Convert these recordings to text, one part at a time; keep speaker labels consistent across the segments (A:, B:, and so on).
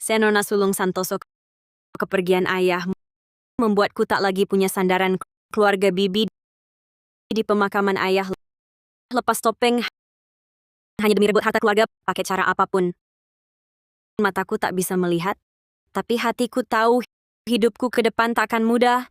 A: Senona Sulung Santoso, kepergian ayah membuatku tak lagi punya sandaran. Keluarga bibi di pemakaman ayah lepas topeng hanya demi rebut harta keluarga pakai cara apapun. Mataku tak bisa melihat, tapi hatiku tahu hidupku ke depan takkan mudah.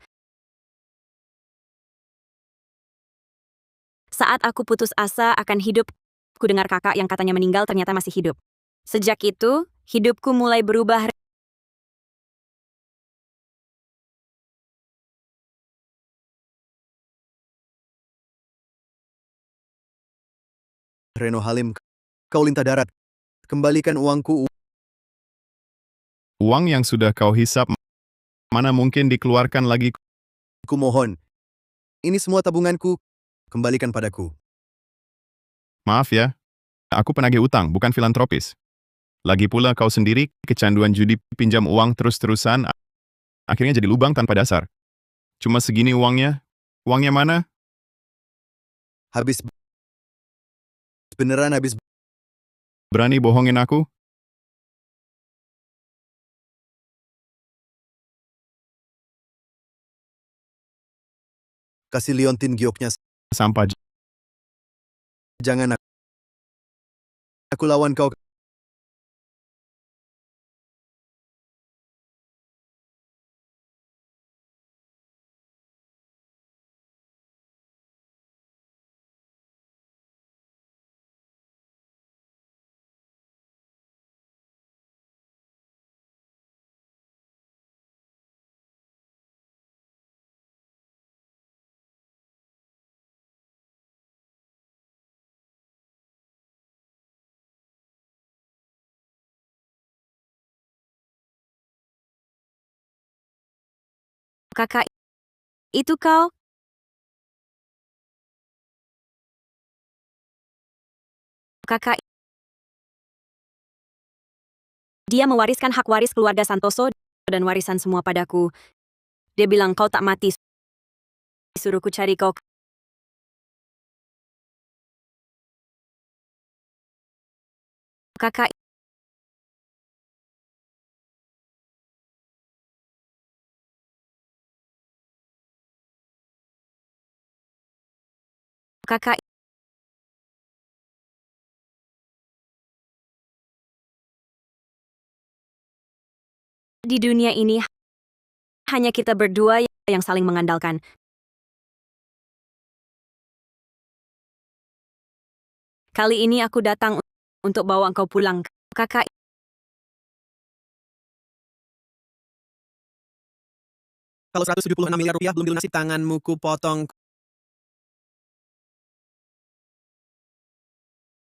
A: Saat aku putus asa akan hidup, ku dengar kakak yang katanya meninggal ternyata masih hidup. Sejak itu, hidupku mulai berubah.
B: Reno Halim, kau lintah darat. Kembalikan uangku.
C: Uang yang sudah kau hisap, mana mungkin dikeluarkan lagi?
B: Ku mohon. Ini semua tabunganku. Kembalikan padaku.
C: Maaf ya, aku penagih utang, bukan filantropis. Lagi pula kau sendiri kecanduan judi, pinjam uang terus-terusan, akhirnya jadi lubang tanpa dasar. Cuma segini uangnya. Uangnya mana?
B: Habis. Beneran habis.
C: Berani bohongin aku?
B: Kasih liontin gioknya.
C: Sampah.
B: Jangan aku lawan kau.
A: Kakak, itu kau? Kakak, dia mewariskan hak waris keluarga Santoso dan warisan semua padaku. Dia bilang kau tak mati. Suruhku cari kau. Kakak, kakak, di dunia ini hanya kita berdua yang saling mengandalkan. Kali ini aku datang untuk bawa engkau pulang. Kakak,
D: Kalau 176 miliar rupiah belum dilunasi tanganmu ku potong.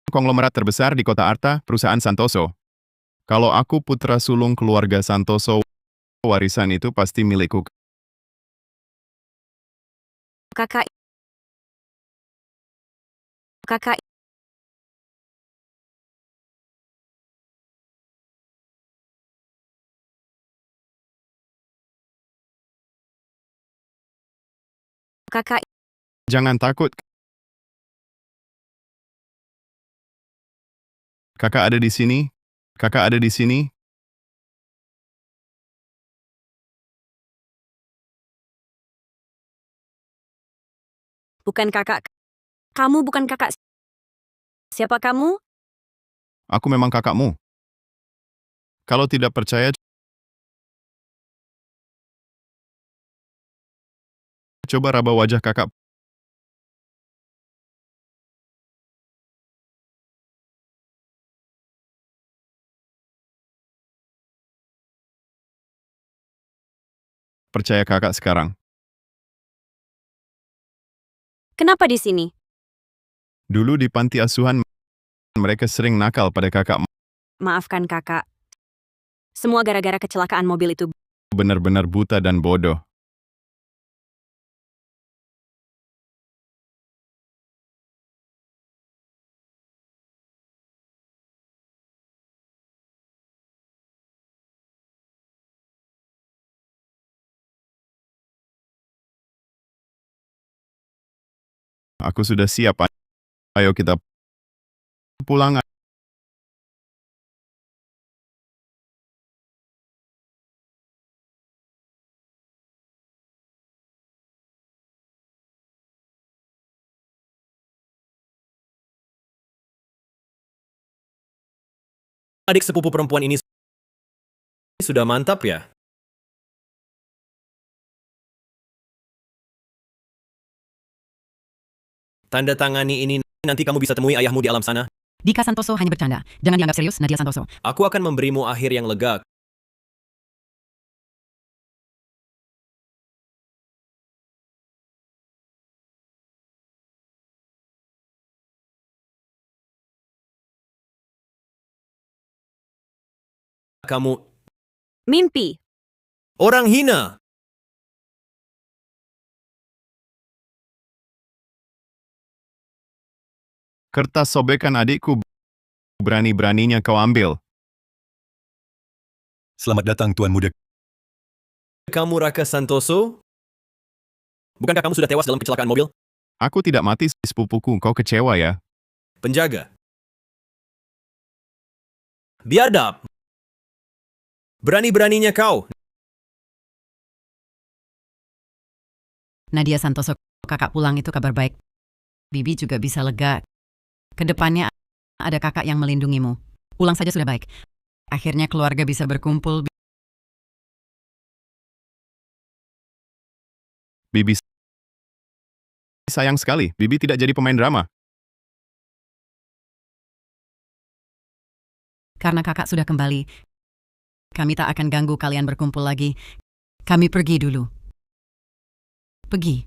C: Konglomerat terbesar di kota Arta, perusahaan Santoso. Kalau aku putra sulung keluarga Santoso, warisan itu pasti milikku.
A: kakak, kakak, kakak,
C: Jangan takut. Kakak ada di sini. Kakak ada di sini.
A: bukan kakak. Kamu bukan kakak. Siapa kamu?
C: Aku memang kakakmu. Kalau tidak percaya, coba raba wajah kakak. Percaya kakak sekarang.
A: Kenapa di sini?
C: Dulu di panti asuhan, mereka sering nakal pada kakak.
A: Maafkan kakak. Semua gara-gara kecelakaan mobil itu.
C: Benar-benar buta dan bodoh. Aku sudah siap. Ayo kita pulang.
E: Adik sepupu perempuan ini sudah mantap ya? Tanda tangani ini, nanti kamu bisa temui ayahmu di alam sana.
F: Dika Santoso hanya bercanda. Jangan dianggap serius, Nadia Santoso.
E: Aku akan memberimu akhir yang lega. Kamu
A: Mimpi.
E: orang hina.
C: Kertas sobekan adikku, berani-beraninya kau ambil.
G: Selamat datang Tuan Muda.
E: Kamu Raka Santoso? Bukankah kamu sudah tewas dalam kecelakaan mobil?
C: Aku tidak mati, sepupuku, kau kecewa ya?
E: Penjaga. Biadab. Berani-beraninya kau.
F: Nadia Santoso, kakak pulang itu kabar baik. Bibi juga bisa lega. Kedepannya ada kakak yang melindungimu. Pulang saja sudah baik. Akhirnya keluarga bisa berkumpul.
C: Bibi sayang sekali, Bibi tidak jadi pemain drama.
F: Karena kakak sudah kembali, kami tak akan ganggu kalian berkumpul lagi. Kami pergi dulu. Pergi.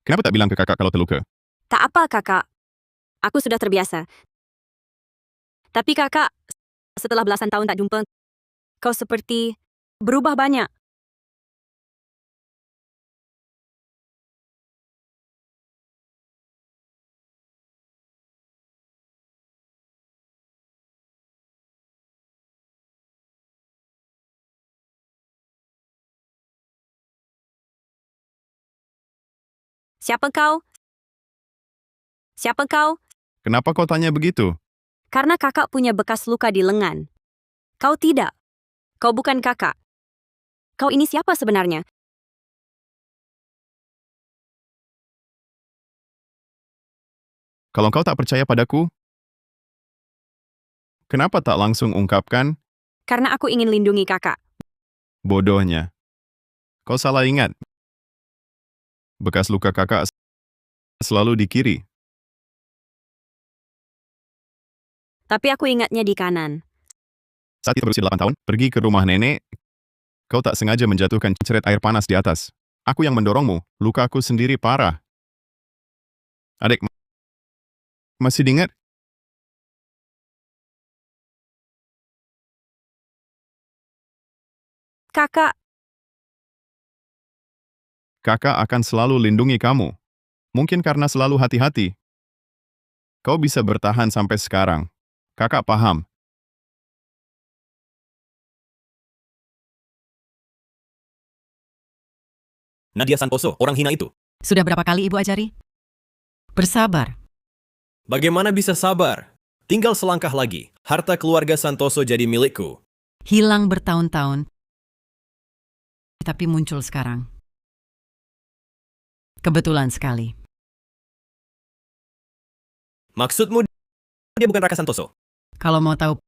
C: Kenapa tak bilang ke kakak kalau terluka?
A: Tak apa, kakak. Aku sudah terbiasa. Tapi kakak, setelah belasan tahun tak jumpa, kau seperti berubah banyak. Siapa kau? Siapa kau?
C: Kenapa kau tanya begitu?
A: Karena kakak punya bekas luka di lengan. Kau tidak. Kau bukan kakak. Kau ini siapa sebenarnya?
C: Kalau kau tak percaya padaku, kenapa tak langsung ungkapkan?
A: Karena aku ingin lindungi kakak.
C: Bodohnya. Kau salah ingat. Bekas luka kakak selalu di kiri.
A: Tapi aku ingatnya di kanan.
C: Saat itu berusia 8 tahun, pergi ke rumah nenek. Kau tak sengaja menjatuhkan ceret air panas di atas. Aku yang mendorongmu, lukaku sendiri parah. Adik, masih diingat?
A: Kakak,
C: Kakak akan selalu lindungi kamu. Mungkin karena selalu hati-hati. Kau bisa bertahan sampai sekarang. Kakak paham.
E: Nadia Santoso, orang hina itu.
F: Sudah berapa kali Ibu ajari? Bersabar.
E: Bagaimana bisa sabar? Tinggal selangkah lagi. Harta keluarga Santoso jadi milikku.
F: Hilang bertahun-tahun. Tapi muncul sekarang. Kebetulan sekali.
E: Maksudmu dia bukan Raka Santoso?
F: Kalau mau tahu,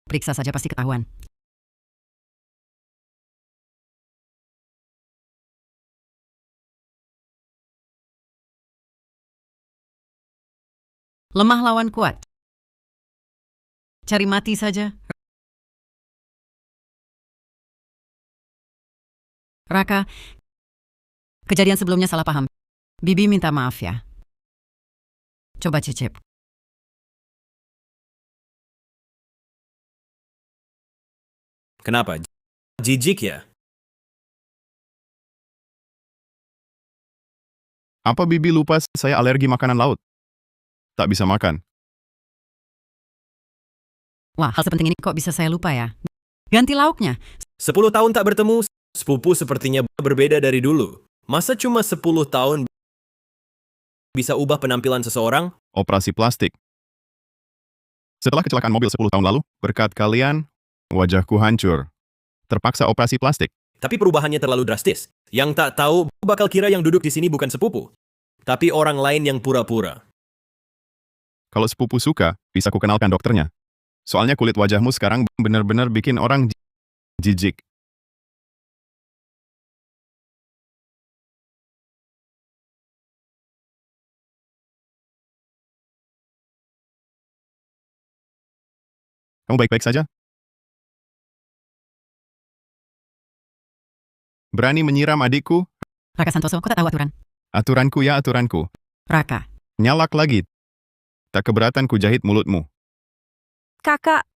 F: periksa saja pasti ketahuan. Lemah lawan kuat. Cari mati saja. Raka, kejadian sebelumnya salah paham. Bibi minta maaf ya. Coba cicip.
E: Kenapa? Jijik ya?
C: Apa Bibi lupa saya alergi makanan laut? Tak bisa makan.
F: Wah, hal sepenting ini kok bisa saya lupa ya? Ganti lauknya.
E: 10 tahun tak bertemu, sepupu sepertinya berbeda dari dulu. Masa cuma 10 tahun bisa ubah penampilan seseorang?
C: Operasi plastik. Setelah kecelakaan mobil 10 tahun lalu, berkat kalian, wajahku hancur. Terpaksa operasi plastik.
E: Tapi perubahannya terlalu drastis. Yang tak tahu bakal kira yang duduk di sini bukan sepupu, tapi orang lain yang pura-pura.
C: Kalau sepupu suka, bisa kukenalkan dokternya. Soalnya kulit wajahmu sekarang benar-benar bikin orang jijik. Kamu baik-baik saja? Berani menyiram adikku?
F: Raka Santoso, kau tak tahu aturan?
C: Aturanku ya aturanku.
F: Raka,
C: Nyalak lagi. Tak keberatan ku jahit mulutmu.
A: Kakak,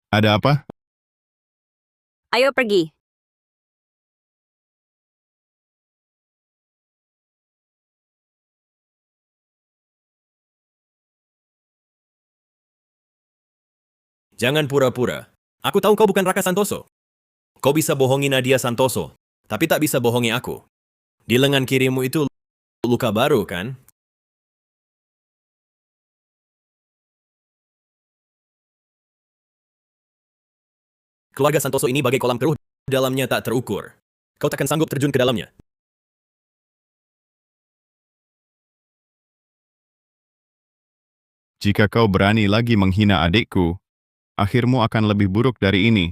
C: Ada apa?
A: ayo pergi.
E: Jangan pura-pura. Aku tahu kau bukan Raka Santoso. Kau bisa bohongi Nadia Santoso, tapi tak bisa bohongi aku. Di lengan kirimu itu luka baru, kan? Keluarga Santoso ini bagai kolam keruh, dalamnya tak terukur. Kau takkan sanggup terjun ke dalamnya.
C: Jika kau berani lagi menghina adikku, akhirmu akan lebih buruk dari ini.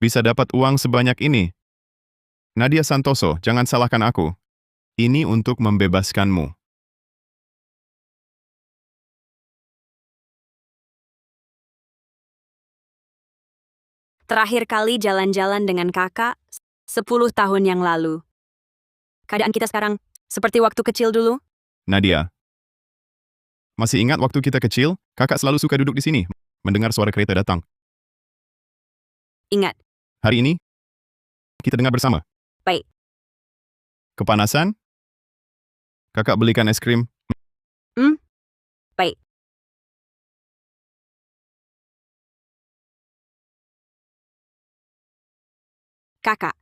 C: Bisa dapat uang sebanyak ini. Nadia Santoso, jangan salahkan aku. Ini untuk membebaskanmu.
A: Terakhir kali jalan-jalan dengan kakak 10 tahun yang lalu. Keadaan kita sekarang seperti waktu kecil dulu.
C: Nadia, masih ingat waktu kita kecil, kakak selalu suka duduk di sini, mendengar suara kereta datang.
A: Ingat,
C: Hari ini, kita dengar bersama.
A: baik.
C: Kepanasan? Kakak belikan es krim.
A: Baik. Kakak.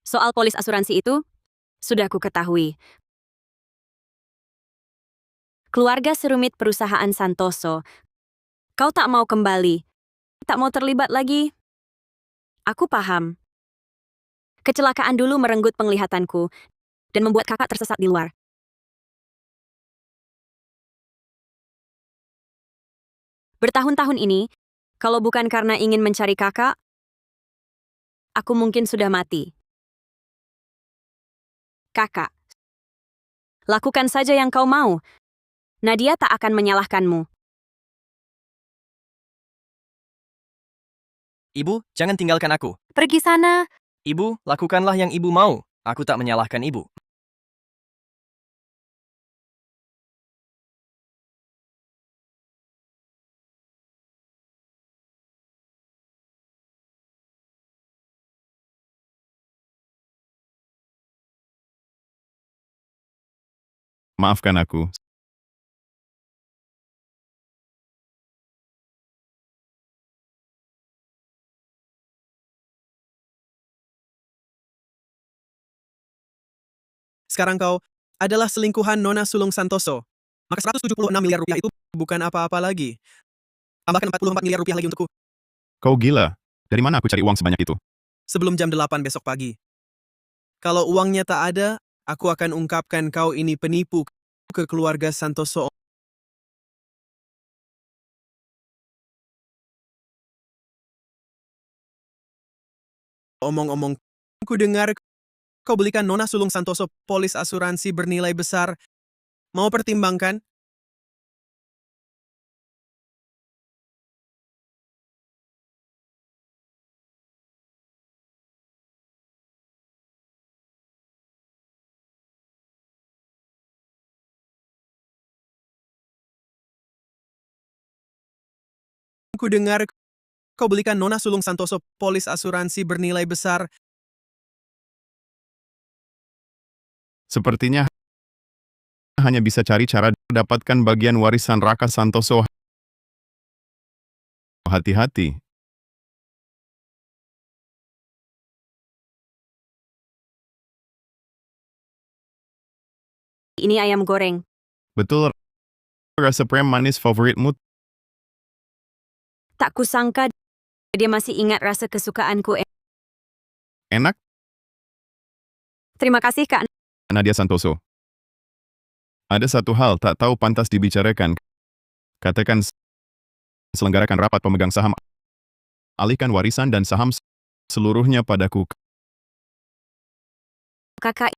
A: Soal polis asuransi itu, sudah ku ketahui. Keluarga serumit perusahaan Santoso. Kau tak mau kembali. Tak mau terlibat lagi. Aku paham. Kecelakaan dulu merenggut penglihatanku dan membuat kakak tersesat di luar. Bertahun-tahun ini, kalau bukan karena ingin mencari kakak, aku mungkin sudah mati. Kakak, lakukan saja yang kau mau. Nadia tak akan menyalahkanmu.
G: Ibu, jangan tinggalkan aku.
A: Pergi sana.
G: Ibu, lakukanlah yang ibu mau. Aku tak menyalahkan ibu.
C: Maafkan aku.
D: Sekarang kau adalah selingkuhan Nona Sulung Santoso. Maka 176 miliar rupiah itu bukan apa-apa lagi. Tambahkan 44 miliar rupiah lagi untukku
C: Kau gila. Dari mana aku cari uang sebanyak itu?
D: sebelum jam 8 besok pagi. Kalau uangnya tak ada, aku akan ungkapkan kau ini penipu ke keluarga Santoso. Omong-omong, ku dengar kau belikan Nona Sulung Santoso polis asuransi bernilai besar. Mau pertimbangkan? Ku dengar kau belikan Nona Sulung Santoso polis asuransi bernilai besar.
C: Sepertinya hanya bisa cari cara dapatkan bagian warisan Raka Santoso. Hati-hati.
A: ini ayam goreng.
C: Betul, rasa prem manis favoritmu.
A: Tak kusangka dia masih ingat rasa kesukaanku.
C: Enak,
A: Terima kasih, Kak.
C: Nadia Santoso. Ada satu hal tak tahu pantas dibicarakan. Katakan selenggarakan rapat pemegang saham. Alihkan warisan dan saham seluruhnya padaku.
A: Kakak,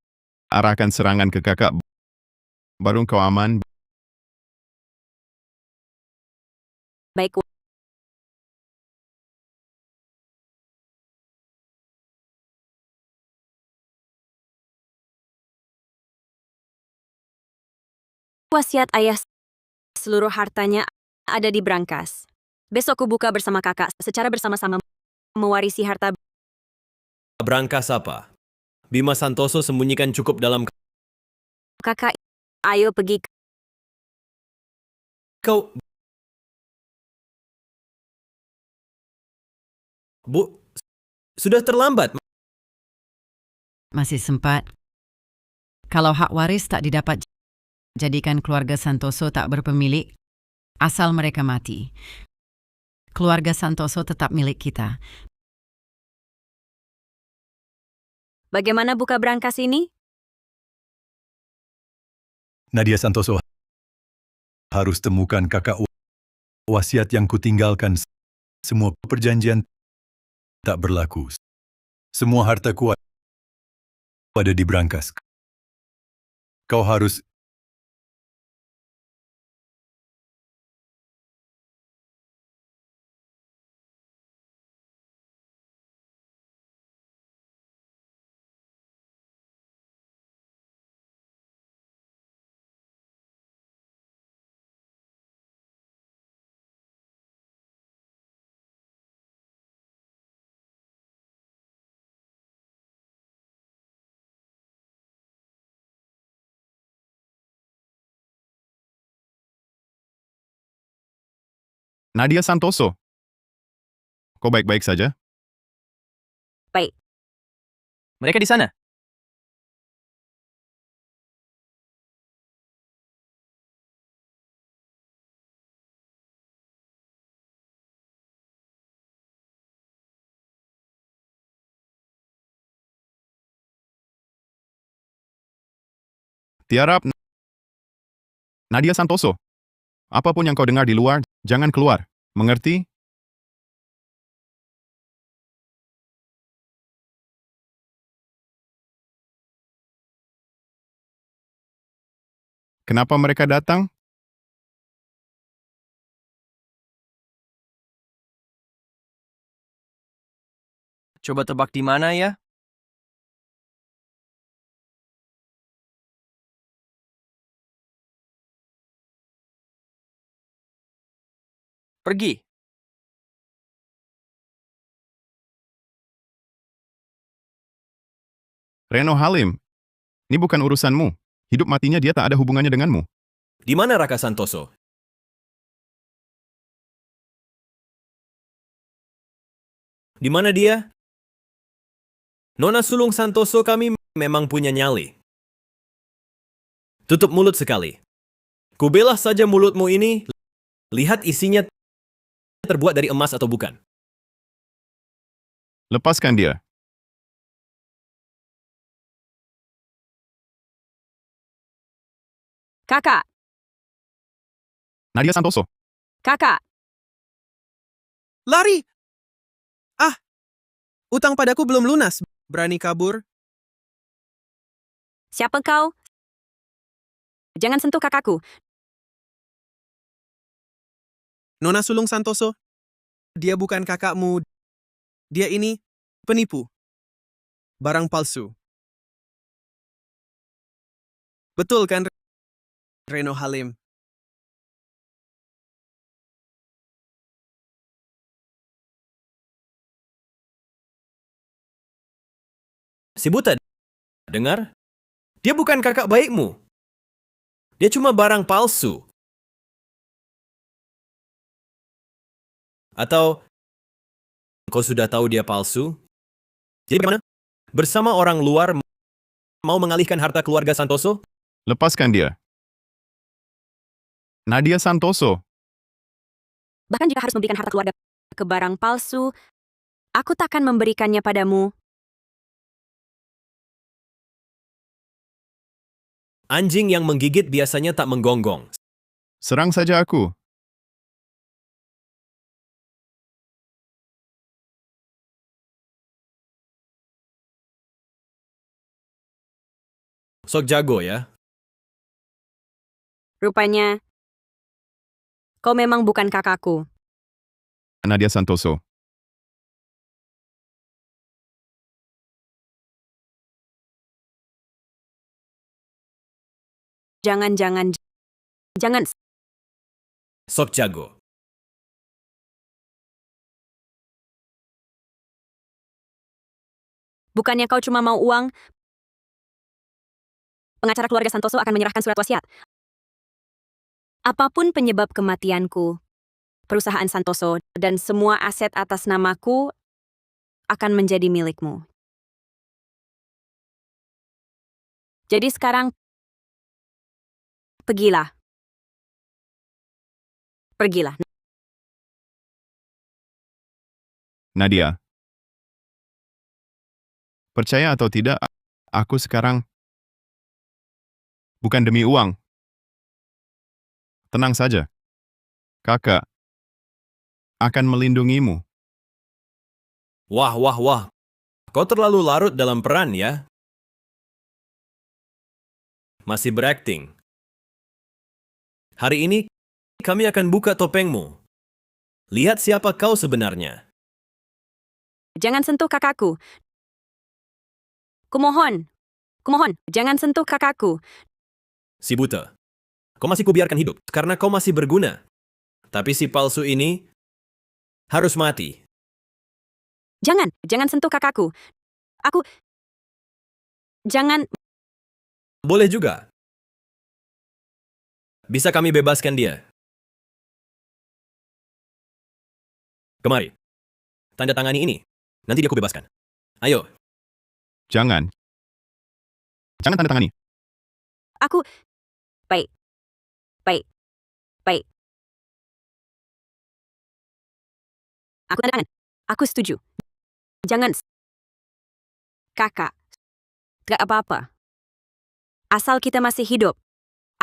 C: Arahkan serangan ke kakak. Baru kau aman.
A: baik. Wasiat ayah seluruh hartanya ada di brankas. Besok ku buka bersama kakak secara bersama-sama mewarisi harta.
E: Brankas apa? Bima Santoso sembunyikan cukup dalam...
A: Kakak, ayo pergi.
E: Kau... Bu, sudah terlambat.
F: Masih sempat. Kalau hak waris tak didapat, jadikan keluarga Santoso tak berpemilik, asal mereka mati. Keluarga Santoso tetap milik kita.
A: Bagaimana buka brankas ini?
H: Nadia Santoso harus temukan kakak wasiat yang kutinggalkan. Semua perjanjian tak berlaku. Semua harta kuat pada di brankas. Kau harus...
C: Nadia Santoso. Kau baik-baik saja?
G: Mereka di sana.
C: Tiarap. Nadia Santoso. Apapun yang kau dengar di luar, jangan keluar. Mengerti? Kenapa mereka datang?
G: Coba tebak di mana ya? Pergi.
C: Reno Halim. Ini bukan urusanmu. Hidup matinya dia tak ada hubungannya denganmu.
E: Di mana Raka Santoso? Di mana dia? Nona Sulung Santoso kami memang punya nyali. Tutup mulut sekali. Kubelah saja mulutmu ini. Lihat isinya terbuat dari emas atau bukan.
C: Lepaskan dia.
A: Kakak,
C: Nadia Santoso.
A: kakak,
D: Lari! Ah! Utang padaku belum lunas. Berani kabur?
A: siapa kau? Jangan sentuh kakakku.
D: Nona Sulung Santoso? Dia bukan kakakmu. Dia ini penipu. Barang palsu. Betul kan, Reno Halim?
E: Si buta, dengar? Dia bukan kakak baikmu. Dia cuma barang palsu. Atau kau sudah tahu dia palsu? Jadi bagaimana? Bersama orang luar mau mengalihkan harta keluarga Santoso?
C: Lepaskan dia. Nadia Santoso.
A: Bahkan jika harus memberikan harta keluarga ke barang palsu, aku takkan memberikannya padamu.
E: Anjing yang menggigit biasanya tak menggonggong.
C: Serang saja aku.
E: Sok jago ya.
A: Rupanya, kau memang bukan kakakku.
C: Nadia Santoso.
A: Jangan.
E: Sok jago.
A: Bukannya kau cuma mau uang? Pengacara keluarga Santoso akan menyerahkan surat wasiat. Apapun penyebab kematianku, perusahaan Santoso dan semua aset atas namaku akan menjadi milikmu. Jadi sekarang, pergilah. Pergilah.
C: Nadia. Percaya atau tidak, aku sekarang bukan demi uang. Tenang saja. Kakak akan melindungimu.
E: Wah. Kau terlalu larut dalam peran ya. Masih berakting. Hari ini, kami akan buka topengmu. Lihat siapa kau sebenarnya.
A: Jangan sentuh kakakku. Kumohon, jangan sentuh kakakku.
E: Si buta. Kau masih kubiarkan hidup karena kau masih berguna. Tapi si palsu ini harus mati.
A: Jangan sentuh kakakku. Jangan.
E: Boleh juga. Bisa kami bebaskan dia. Kemari. Tanda tangani ini. Nanti dia kubebaskan. Ayo.
C: Jangan. Jangan tanda tangani.
A: Aku. Baik. Aku tanda tangan. Aku setuju. Jangan. Kakak. Gak apa-apa. Asal kita masih hidup.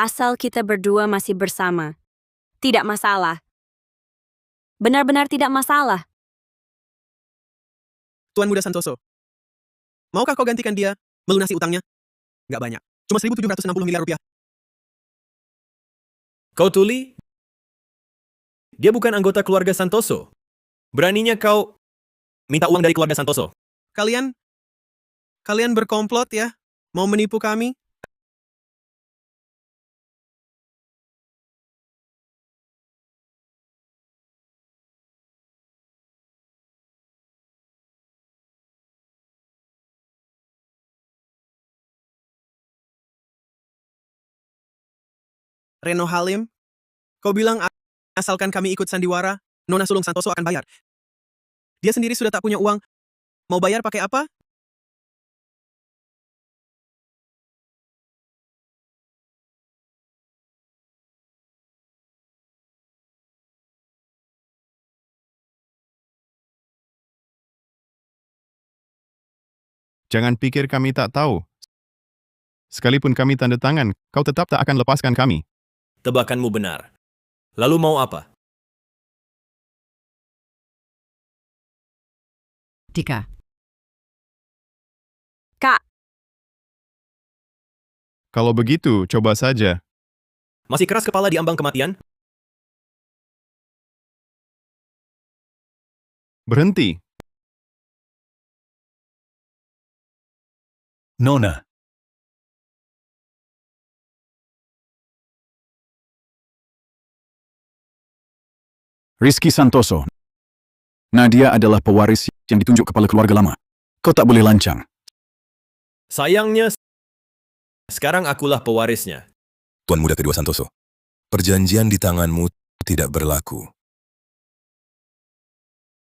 A: Asal kita berdua masih bersama. Tidak masalah. Benar-benar tidak masalah.
D: Tuan Muda Santoso. Maukah kau gantikan dia melunasi utangnya? Nggak banyak. Cuma 1.760 miliar rupiah.
E: Kau tuli? Dia bukan anggota keluarga Santoso. Beraninya kau minta uang dari keluarga Santoso.
D: Kalian berkomplot ya? Mau menipu kami? Reno Halim, kau bilang asalkan kami ikut sandiwara, Nona Sulung Santoso akan bayar. Dia sendiri sudah tak punya uang. Mau bayar pakai apa?
C: Jangan pikir kami tak tahu. Sekalipun kami tanda tangan, kau tetap tak akan lepaskan kami.
E: Tebakanmu benar. Lalu mau apa?
F: Dika,
A: Kak,
C: Kalau begitu, coba saja.
E: Masih keras kepala di ambang kematian?
C: Berhenti.
H: Nona,
I: Rizky Santoso. Nadia adalah pewaris yang ditunjuk kepala keluarga lama. Kau tak boleh lancang.
E: Sayangnya, sekarang akulah pewarisnya.
J: Tuan Muda Kedua Santoso, perjanjian di tanganmu tidak berlaku.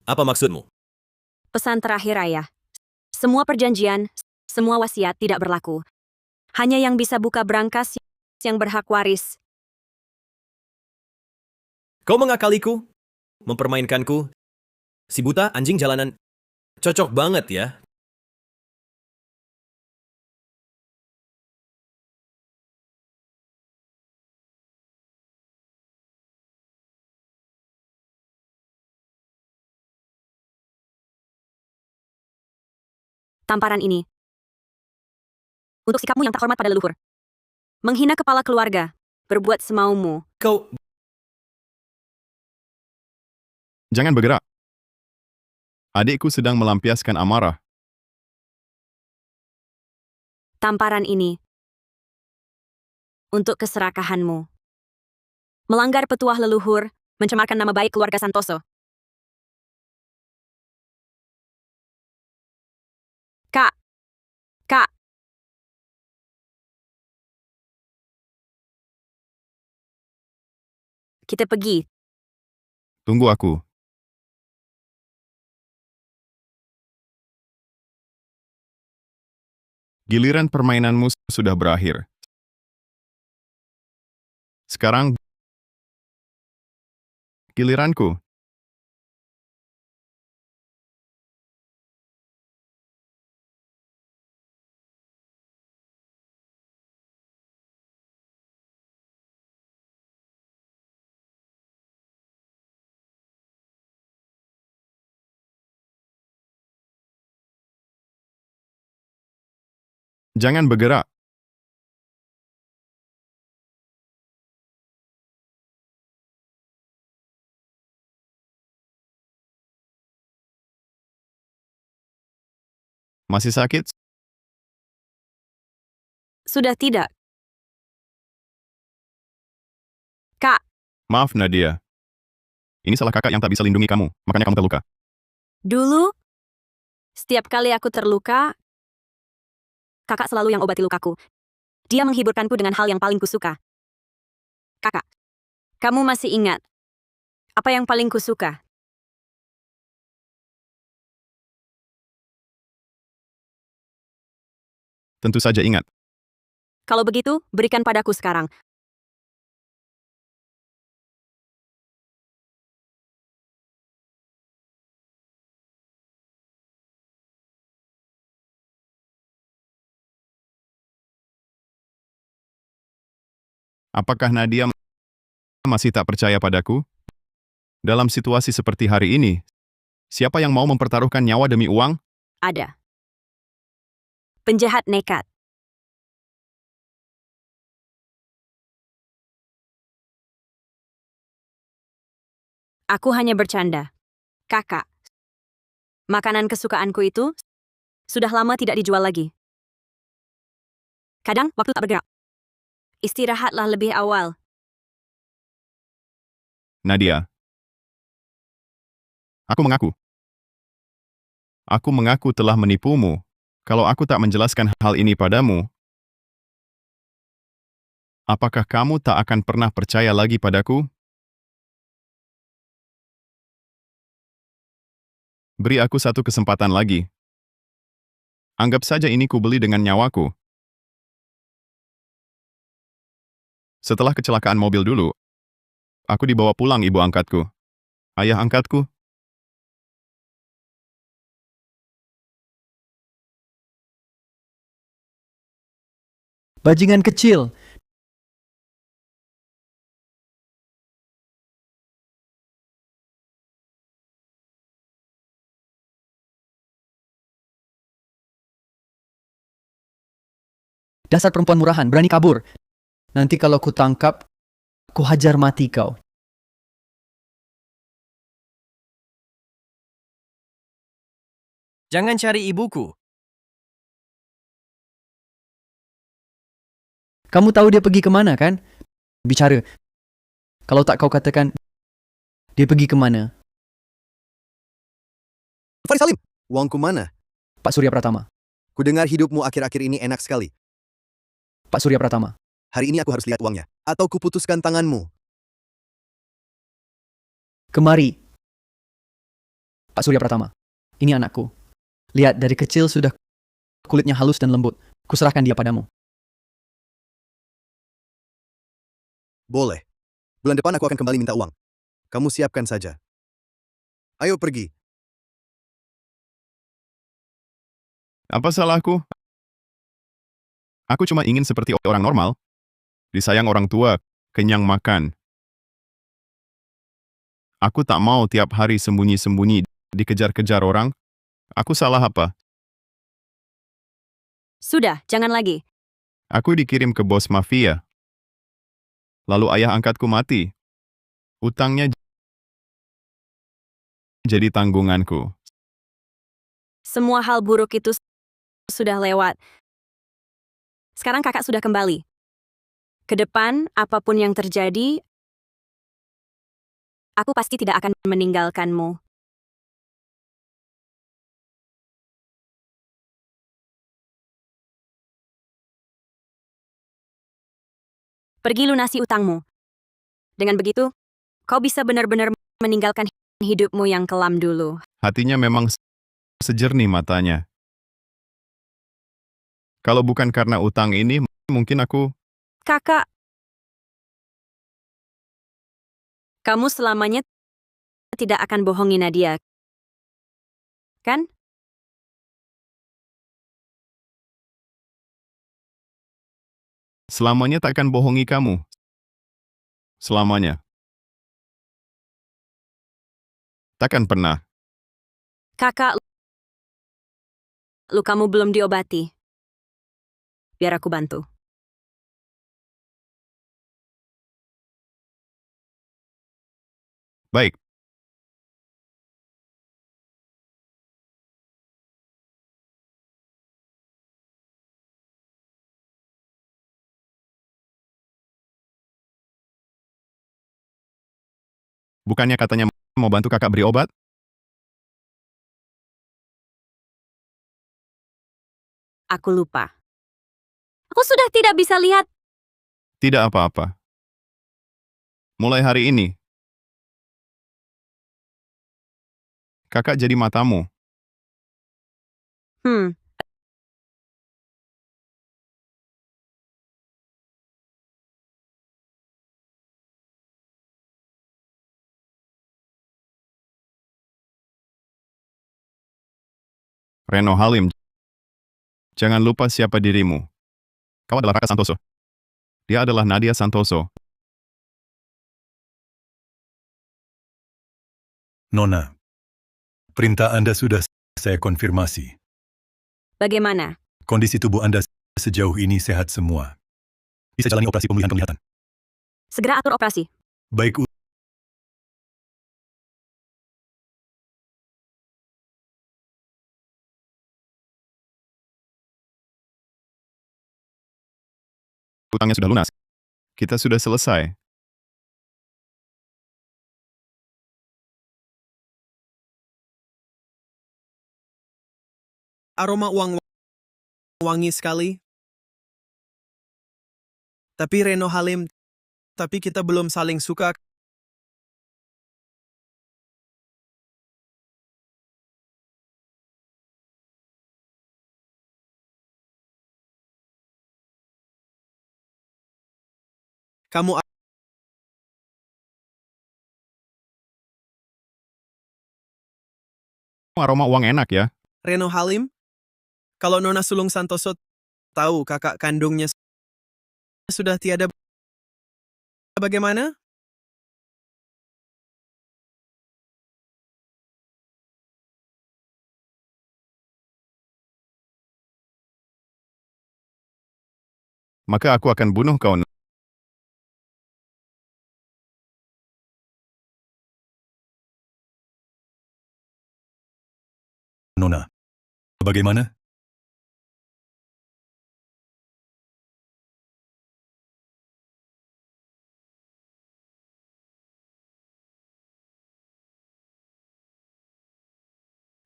E: Apa maksudmu?
A: pesan terakhir ayah. Semua perjanjian, semua wasiat tidak berlaku. Hanya yang bisa buka brankas yang berhak waris.
E: Kau mengakaliku? Mempermainkanku? Si buta anjing jalanan. Cocok banget ya.
A: Tamparan ini. Untuk sikapmu yang tak hormat pada leluhur. Menghina kepala keluarga. Berbuat semaumu.
E: Kau...
C: Jangan bergerak. Adikku sedang melampiaskan amarah.
A: Tamparan ini. Untuk keserakahanmu. Melanggar petuah leluhur, mencemarkan nama baik keluarga Santoso. Kak. Kak. Kita pergi.
C: Tunggu aku. Giliran permainanmu sudah berakhir. Sekarang giliranku. Jangan bergerak. Masih sakit?
A: Sudah tidak. Kak.
C: Maaf, Nadia. Ini salah kakak yang tak bisa lindungi kamu, makanya kamu terluka.
A: Dulu, setiap kali aku terluka, kakak selalu yang obati lukaku. Dia menghiburkanku dengan hal yang paling kusuka. Kakak, kamu masih ingat apa yang paling kusuka?
C: Tentu saja ingat.
A: Kalau begitu, berikan padaku sekarang.
C: Apakah Nadia masih tak percaya padaku? Dalam situasi seperti hari ini, siapa yang mau mempertaruhkan nyawa demi uang?
A: Ada. Penjahat nekat. Aku hanya bercanda. Kakak. Makanan kesukaanku itu sudah lama tidak dijual lagi. Kadang waktu tak bergerak. Istirahatlah lebih awal.
C: Nadia. Aku mengaku. Aku mengaku telah menipumu. Kalau aku tak menjelaskan hal ini padamu, apakah kamu tak akan pernah percaya lagi padaku? Beri aku satu kesempatan lagi. Anggap saja ini kubeli dengan nyawaku. Setelah kecelakaan mobil dulu, aku dibawa pulang ibu angkatku. Ayah angkatku.
G: Bajingan kecil. Dasar perempuan murahan, berani kabur. Nanti kalau ku tangkap, ku hajar mati kau. Jangan cari ibuku. Kamu tahu dia pergi kemana, kan? Bicara. Kalau tak kau katakan, dia pergi kemana?
B: Faris Salim, uangku mana?
G: Pak Surya Pratama.
B: Ku dengar hidupmu akhir-akhir ini enak sekali.
G: Pak Surya Pratama.
B: Hari ini aku harus lihat uangnya. Atau kuputuskan tanganmu.
G: Kemari. Pak Surya Pratama. Ini anakku. Lihat, dari kecil sudah kulitnya halus dan lembut. Kuserahkan dia padamu.
B: Boleh. Bulan depan aku akan kembali minta uang. Kamu siapkan saja. Ayo pergi.
C: Apa salahku? Aku cuma ingin seperti orang normal. Disayang orang tua, kenyang makan. Aku tak mau tiap hari sembunyi-sembunyi, dikejar-kejar orang. Aku salah apa?
A: Sudah, jangan lagi.
C: Aku dikirim ke bos mafia. Lalu ayah angkatku mati. Utangnya jadi tanggunganku.
A: Semua hal buruk itu sudah lewat. Sekarang kakak sudah kembali. Ke depan, apapun yang terjadi, aku pasti tidak akan meninggalkanmu. Pergi lunasi utangmu. Dengan begitu, kau bisa benar-benar meninggalkan hidupmu yang kelam dulu.
C: Hatinya memang sejernih matanya. Kalau bukan karena utang ini, mungkin aku...
A: Kakak, kamu selamanya tidak akan bohongi Nadia, kan?
C: Selamanya takkan bohongi kamu. Selamanya. Takkan pernah.
A: Kakak, lukamu belum diobati. Biar aku bantu.
C: Baik. Bukannya katanya mau bantu kakak beri obat?
A: Aku lupa. Aku sudah tidak bisa lihat.
C: Tidak apa-apa. Mulai hari ini, kakak jadi matamu. Reno Halim, jangan lupa siapa dirimu. Kau adalah Raka Santoso. Dia adalah Nadia Santoso.
H: Nona, perintah Anda sudah saya konfirmasi.
A: Bagaimana?
H: Kondisi tubuh Anda sejauh ini sehat semua. Bisa jalani operasi pemulihan penglihatan.
A: Segera atur operasi.
H: Baik,
C: Utangnya sudah lunas. Kita sudah selesai.
D: Aroma uang wangi sekali. Tapi Reno Halim, tapi kita belum saling suka. Kamu
C: Aroma uang enak ya.
D: Reno Halim? Kalau Nona Sulung Santoso tahu kakak kandungnya sudah tiada, bagaimana?
C: Maka aku akan bunuh kau.
H: Nona. Bagaimana?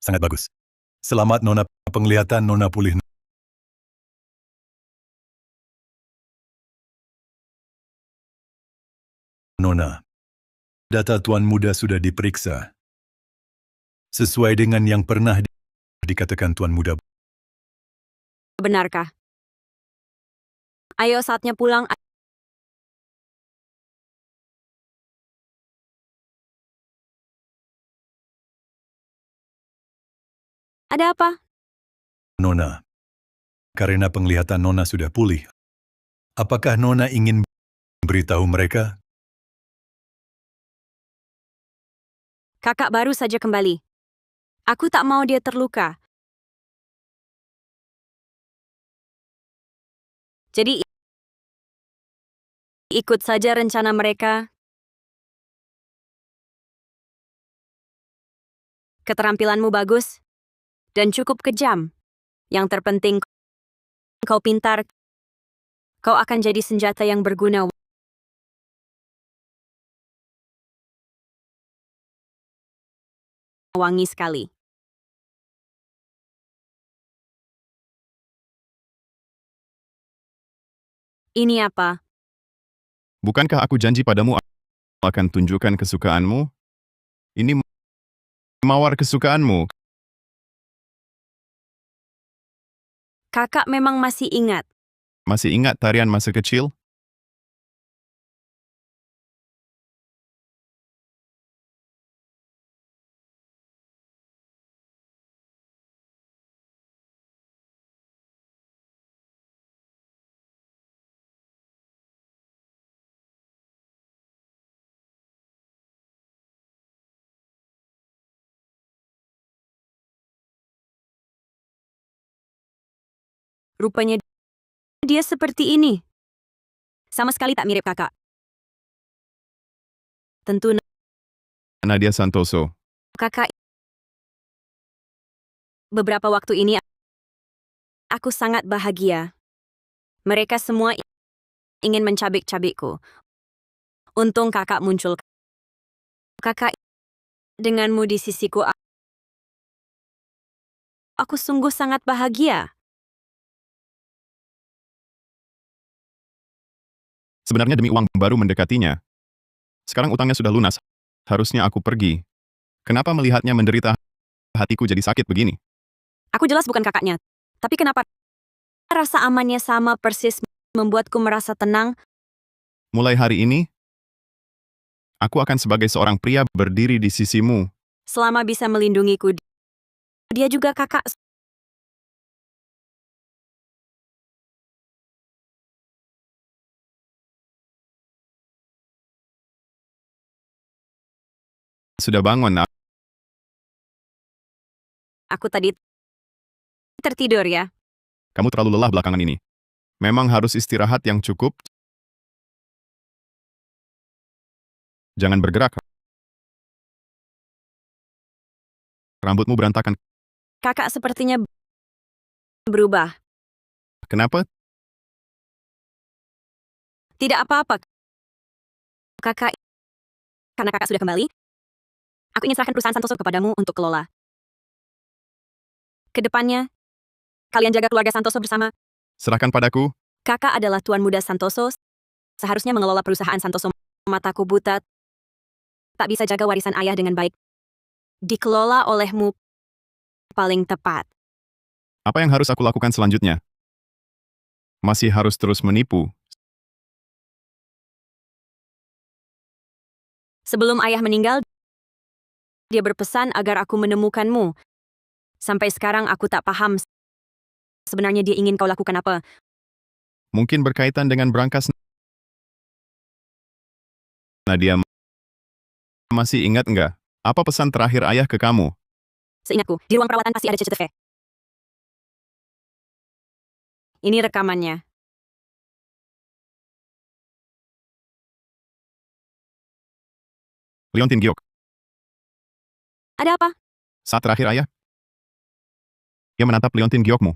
H: Sangat bagus. Selamat Nona, penglihatan Nona pulih. Nona, data Tuan Muda sudah diperiksa. Sesuai dengan yang pernah dikatakan Tuan Muda.
A: Benarkah? Ayo saatnya pulang. Ada apa?
H: Nona. Karena penglihatan Nona sudah pulih. Apakah Nona ingin beritahu mereka?
A: Kakak baru saja kembali. Aku tak mau dia terluka. Jadi ikut saja rencana mereka. Keterampilanmu bagus dan cukup kejam. Yang terpenting, kau pintar. Kau akan jadi senjata yang berguna. Wangi sekali. Ini apa?
C: Bukankah aku janji padamu akan tunjukkan kesukaanmu? Ini mawar kesukaanmu.
A: Kakak memang masih ingat.
C: Masih ingat tarian masa kecil?
A: Rupanya dia seperti ini. Sama sekali tak mirip kakak. Tentu
C: Nadia Santoso.
A: kakak. Beberapa waktu ini aku sangat bahagia. Mereka semua ingin mencabik-cabikku. Untung kakak muncul. Kakak, denganmu di sisiku, aku sungguh sangat bahagia.
C: Sebenarnya demi uang baru mendekatinya. Sekarang utangnya sudah lunas. Harusnya aku pergi. Kenapa melihatnya menderita? Hatiku jadi sakit begini.
A: Aku jelas bukan kakaknya. Tapi kenapa rasa amannya sama persis membuatku merasa tenang?
C: Mulai hari ini, aku akan sebagai seorang pria berdiri di sisimu.
A: Selama bisa melindungiku, dia juga kakak.
C: Sudah bangun, nak.
A: Aku tadi tertidur ya.
C: Kamu terlalu lelah belakangan ini. Memang harus istirahat yang cukup. Jangan bergerak. Rambutmu berantakan.
A: Kakak sepertinya berubah.
C: Kenapa?
A: Tidak apa-apa. Kakak, karena kakak sudah kembali, aku ingin serahkan perusahaan Santoso kepadamu untuk kelola. Kedepannya, kalian jaga keluarga Santoso bersama.
C: Serahkan padaku.
A: Kakak adalah tuan muda Santoso. Seharusnya mengelola perusahaan Santoso. Mataku buta. Tak bisa jaga warisan ayah dengan baik. Dikelola olehmu paling tepat.
C: Apa yang harus aku lakukan selanjutnya? Masih harus terus menipu.
A: Sebelum ayah meninggal, dia berpesan agar aku menemukanmu. Sampai sekarang aku tak paham sebenarnya dia ingin kau lakukan apa.
C: Mungkin berkaitan dengan berangkas. Nadia, masih ingat enggak? Apa pesan terakhir ayah ke kamu?
A: Seingatku, di ruang perawatan pasti ada CCTV. Ini rekamannya.
C: Leontin Giok.
A: Ada apa?
C: Saat terakhir ayah, ia menatap Leontin Giokmu.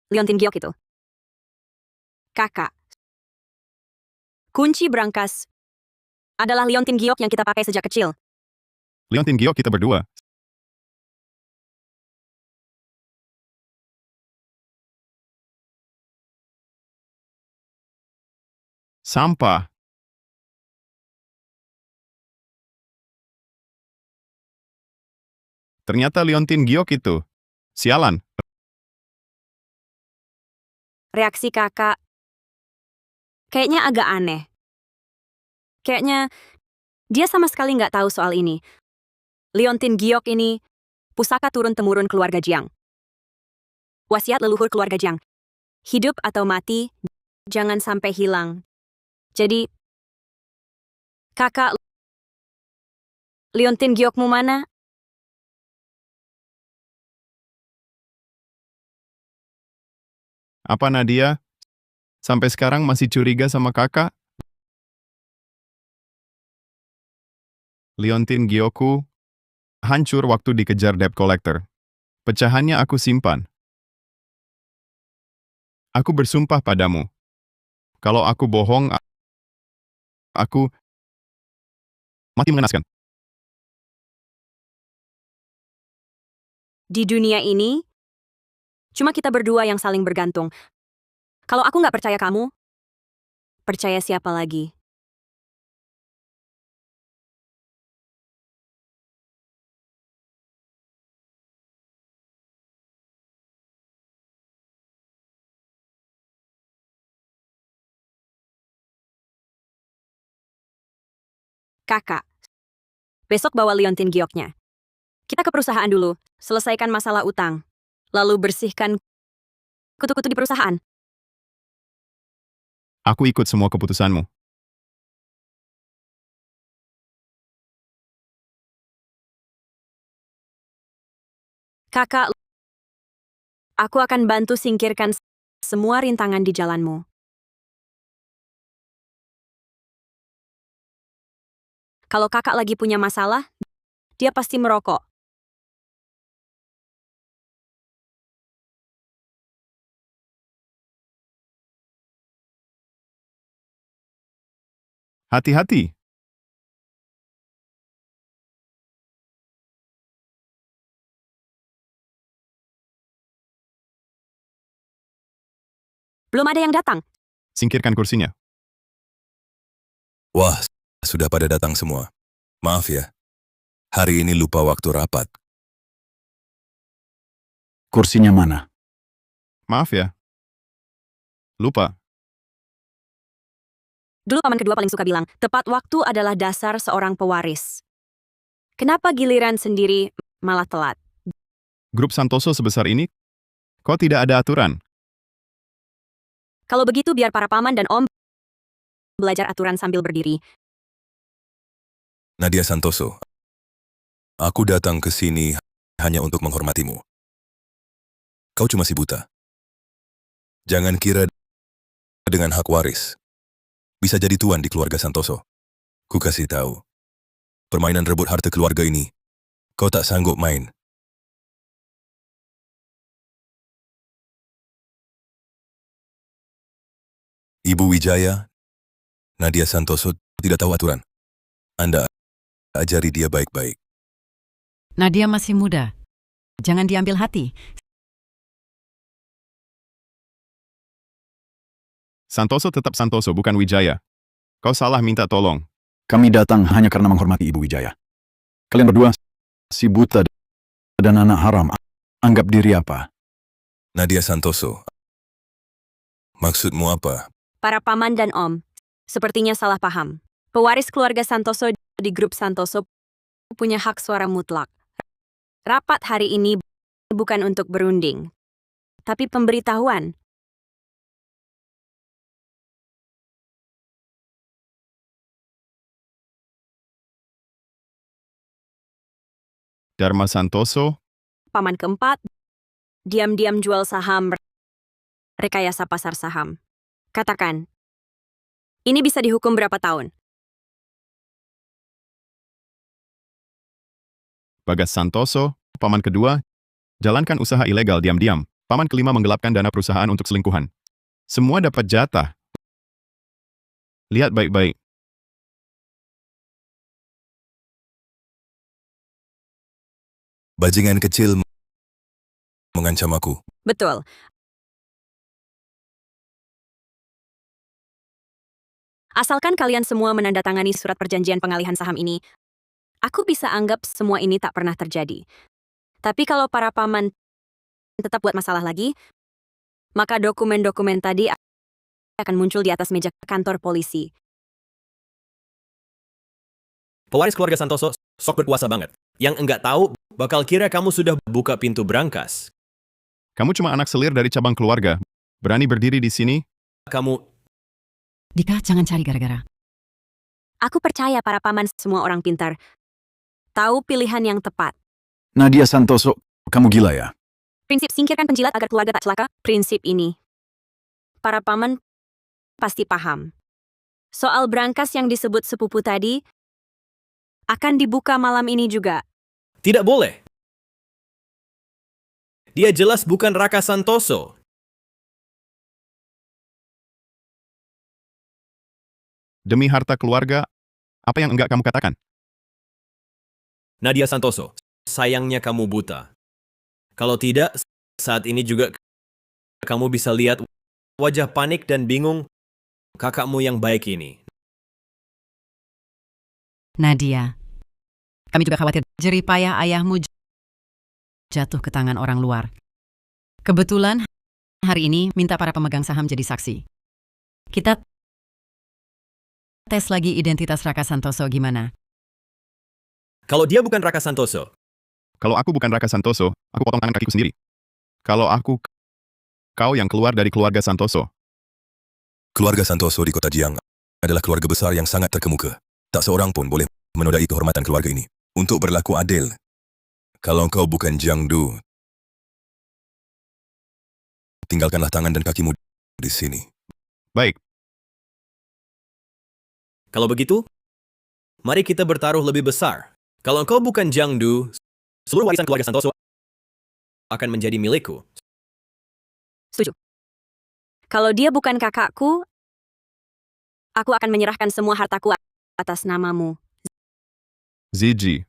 A: Leontin Giok itu. Kakak. Kunci berangkas adalah Leontin Giok yang kita pakai sejak kecil.
C: Leontin Giok kita berdua. Sampah. Ternyata Leontin Giok itu. Sialan.
A: Reaksi kakak kayaknya agak aneh. Kayaknya dia sama sekali nggak tahu soal ini. Leontin Giok ini Pusaka turun-temurun keluarga Jiang. Wasiat leluhur keluarga Jiang. Hidup atau mati, jangan sampai hilang. Jadi, kakak Liontin Giokmu mana?
C: Apa Nadia? Sampai sekarang masih curiga sama kakak? Liontin Gyoku hancur waktu dikejar debt collector. Pecahannya aku simpan. Aku bersumpah padamu. Kalau aku bohong, aku mati mengenaskan.
A: Di dunia ini, cuma kita berdua yang saling bergantung. Kalau aku nggak percaya kamu, percaya siapa lagi? Kakak, besok bawa Liontin Gioknya. Kita ke perusahaan dulu, selesaikan masalah utang. Lalu bersihkan kutu-kutu di perusahaan.
C: Aku ikut semua keputusanmu.
A: Kakak, aku akan bantu singkirkan semua rintangan di jalanmu. Kalau kakak lagi punya masalah, dia pasti merokok.
C: Hati-hati.
A: Belum ada yang datang.
C: Singkirkan kursinya.
J: Wah, sudah pada datang semua. Maaf ya. Hari ini lupa waktu rapat.
I: Kursinya mana?
C: Maaf ya. Lupa.
A: Dulu paman kedua paling suka bilang, tepat waktu adalah dasar seorang pewaris. Kenapa giliran sendiri malah telat?
C: Grup Santoso sebesar ini, kok tidak ada aturan?
A: Kalau begitu biar para paman dan om belajar aturan sambil berdiri.
J: Nadia Santoso, aku datang ke sini hanya untuk menghormatimu. Kau cuma si buta. Jangan kira dengan hak waris bisa jadi tuan di keluarga Santoso. Ku kasih tahu, permainan rebut harta keluarga ini, kau tak sanggup main. Ibu Wijaya, Nadia Santoso tidak tahu aturan. Anda ajari dia baik-baik.
F: Nadia masih muda. Jangan diambil hati.
C: Santoso tetap Santoso, bukan Wijaya. Kau salah minta tolong.
I: Kami datang hanya karena menghormati Ibu Wijaya. Kalian berdua, si buta dan anak haram, anggap diri apa?
J: Nadia Santoso, maksudmu apa?
A: Para paman dan om, sepertinya salah paham. Pewaris keluarga Santoso di grup Santoso punya hak suara mutlak. Rapat hari ini bukan untuk berunding, tapi pemberitahuan.
C: Dharma Santoso,
A: Paman keempat, diam-diam jual saham, rekayasa pasar saham. Katakan, ini bisa dihukum berapa tahun?
C: Bagas Santoso, paman kedua, jalankan usaha ilegal diam-diam. Paman kelima menggelapkan dana perusahaan untuk selingkuhan. Semua dapat jatah. Lihat baik-baik.
J: Bajingan kecil mengancam aku.
A: Betul. Asalkan kalian semua menandatangani surat perjanjian pengalihan saham ini, aku bisa anggap semua ini tak pernah terjadi. Tapi kalau para paman tetap buat masalah lagi, maka dokumen-dokumen tadi akan muncul di atas meja kantor polisi.
E: Pewaris keluarga Santoso sok berkuasa banget. Yang enggak tahu, bakal kira kamu sudah buka pintu berangkas.
C: Kamu cuma anak selir dari cabang keluarga. Berani berdiri di sini?
E: Kamu
F: Dika, jangan cari gara-gara.
A: Aku percaya para paman semua orang pintar. Tahu pilihan yang tepat.
I: Nadia Santoso, kamu gila ya?
A: Prinsip singkirkan penjilat agar keluarga tak celaka. Prinsip ini. Para paman pasti paham. Soal berangkas yang disebut sepupu tadi akan dibuka malam ini juga.
E: tidak boleh. Dia jelas bukan Raka Santoso.
C: Demi harta keluarga, apa yang enggak kamu katakan?
E: Nadia Santoso, sayangnya kamu buta. Kalau tidak, saat ini juga kamu bisa lihat wajah panik dan bingung kakakmu yang baik ini.
F: Nadia, kami juga khawatir jeripayah ayahmu jatuh ke tangan orang luar. Kebetulan, hari ini minta para pemegang saham jadi saksi. Kita tes lagi identitas Raka Santoso gimana?
E: Kalau dia bukan Raka Santoso,
C: Kalau aku bukan Raka Santoso, aku potong tangan kakiku sendiri. Kalau aku, kau yang keluar dari keluarga Santoso.
J: Keluarga Santoso di kota Jiang adalah keluarga besar yang sangat terkemuka. Tak seorang pun boleh menodai kehormatan keluarga ini. Untuk berlaku adil, kalau kau bukan Jiang Du, tinggalkanlah tangan dan kakimu di sini.
C: Baik,
E: kalau begitu, mari kita bertaruh lebih besar. Kalau engkau bukan Jiang Du, seluruh warisan keluarga Santoso akan menjadi milikku.
A: Setuju. Kalau dia bukan kakakku, aku akan menyerahkan semua hartaku atas namamu.
C: Ziji.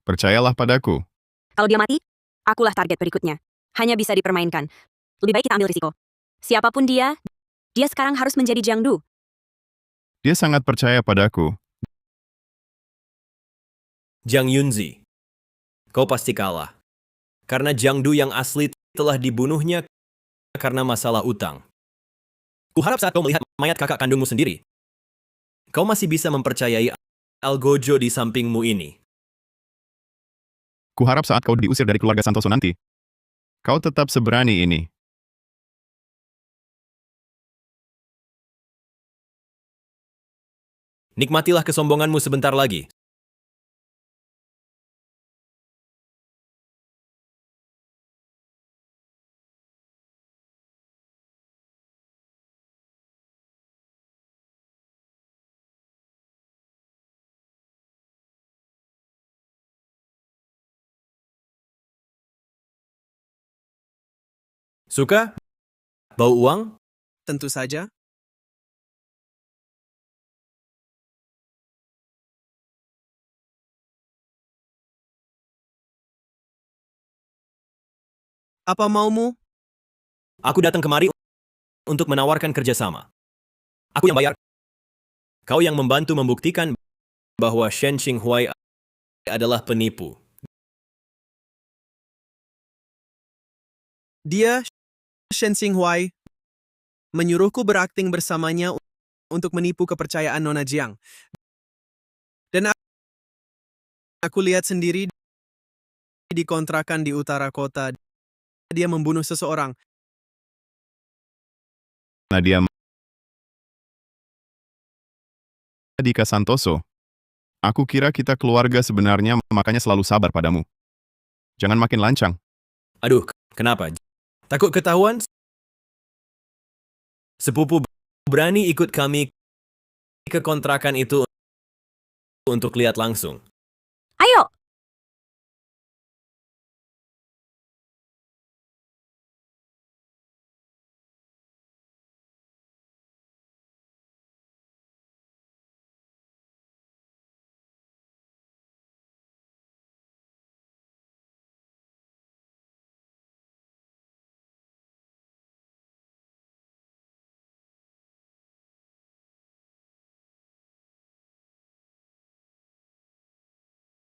C: Percayalah padaku.
A: Kalau dia mati, akulah target berikutnya. Hanya bisa dipermainkan. Lebih baik kita ambil risiko. Siapapun dia sekarang harus menjadi Jiang Du.
C: Dia sangat percaya padaku.
E: Jiang Yunzi, kau pasti kalah. Karena Jiang Du yang asli telah dibunuhnya karena masalah utang. Kuharap saat kau melihat mayat kakak kandungmu sendiri, kau masih bisa mempercayai Algojo di sampingmu ini.
C: Kuharap saat kau diusir dari keluarga Santoso nanti, kau tetap seberani ini.
E: Nikmatilah kesombonganmu sebentar lagi. Suka? Bau uang?
D: Tentu saja. Apa maumu?
E: Aku datang kemari untuk menawarkan kerjasama. Aku yang bayar. Kau yang membantu membuktikan bahwa Shen Qinghuai adalah penipu.
D: Dia, Shen Qinghuai, menyuruhku berakting bersamanya untuk menipu kepercayaan Nona Jiang. Dan aku lihat sendiri di kontrakan di utara kota, dia membunuh seseorang.
C: Nadia Dika Santoso. Aku kira kita keluarga sebenarnya, makanya selalu sabar padamu. Jangan makin lancang.
E: Aduh, kenapa? Takut ketahuan? Sepupu berani ikut kami ke kontrakan itu untuk lihat langsung.
A: Ayo!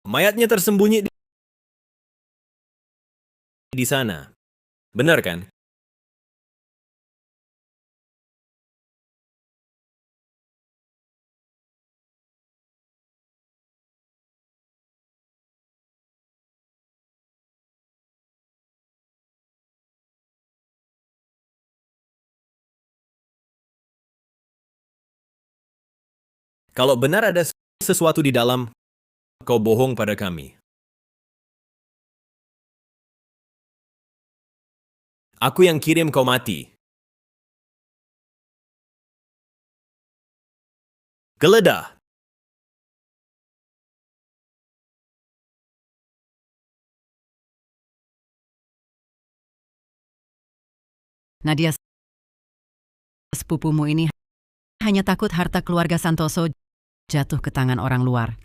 E: Mayatnya tersembunyi di sana. Benar kan? Kalau benar ada sesuatu di dalam, kau bohong pada kami. Aku yang kirim kau mati. Geledah.
F: Nadia, sepupumu ini hanya takut harta keluarga Santoso jatuh ke tangan orang luar.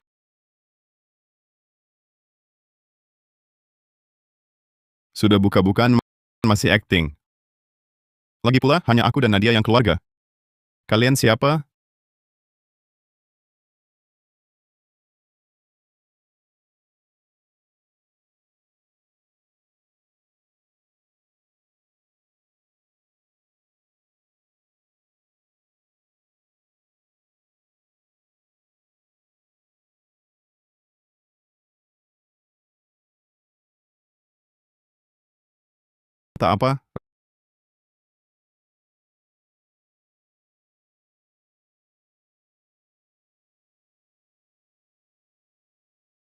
C: Sudah buka-bukaan masih acting. Lagi pula, hanya aku dan Nadia yang keluarga. Kalian siapa? Tak apa?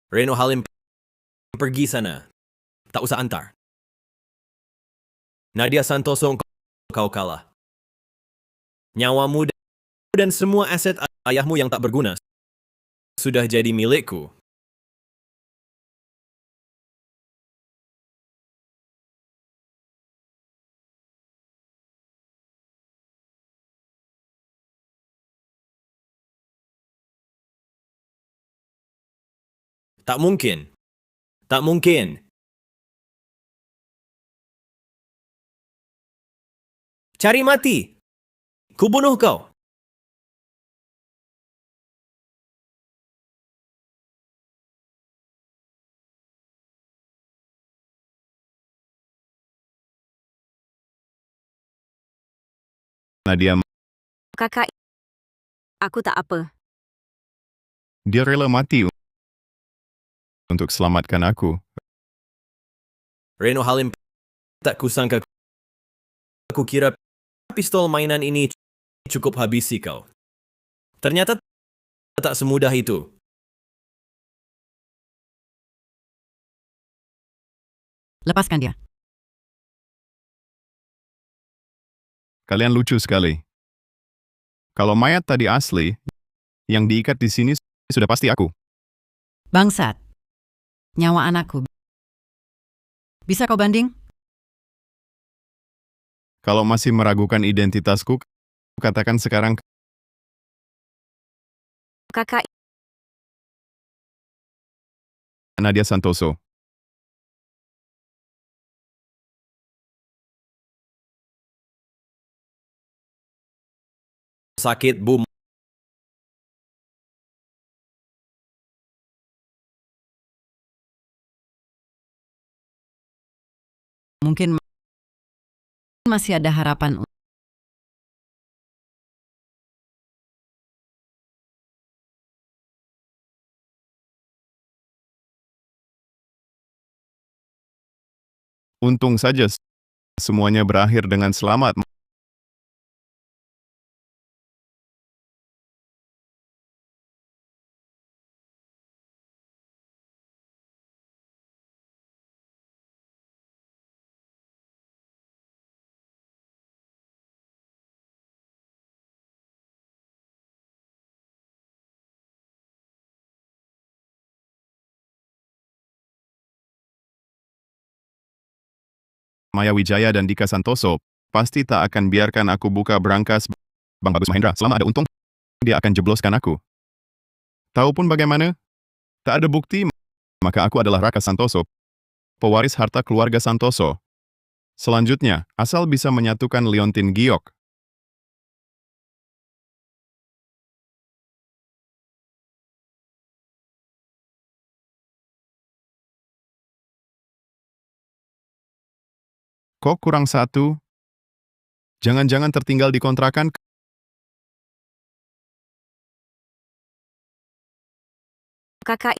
E: Reno Halim, pergi sana. Tak usah antar. Nadia Santoso, kau kalah. Nyawamu dan semua aset ayahmu yang tak berguna sudah jadi milikku. Tak mungkin. Tak mungkin. Cari mati. Kubunuh kau.
C: Nadia,
A: Kakak, aku tak apa.
C: dia rela mati untuk selamatkan aku.
E: Reno Halim, tak kusangka. Aku kira pistol mainan ini cukup habisi kau. Ternyata tak semudah itu.
F: Lepaskan dia.
C: Kalian lucu sekali. Kalau mayat tadi asli, yang diikat di sini sudah pasti aku.
F: Bangsat. Nyawa anakku. Bisa kau banding?
C: Kalau masih meragukan identitasku, katakan sekarang.
A: Kakak,
C: Nadia Santoso.
E: Sakit, boom.
F: Mungkin masih ada harapan.
C: Untung saja semuanya berakhir dengan selamat. Maya Wijaya dan Dika Santoso pasti tak akan biarkan aku buka berangkas Bang Bagus Mahendra. Selama ada untung, dia akan jebloskan aku. Tahu pun bagaimana? Tak ada bukti, maka aku adalah Raka Santoso, pewaris harta keluarga Santoso. Selanjutnya, asal bisa menyatukan Liontin Giok. Kok kurang satu? Jangan-jangan tertinggal di kontrakan?
A: kakak,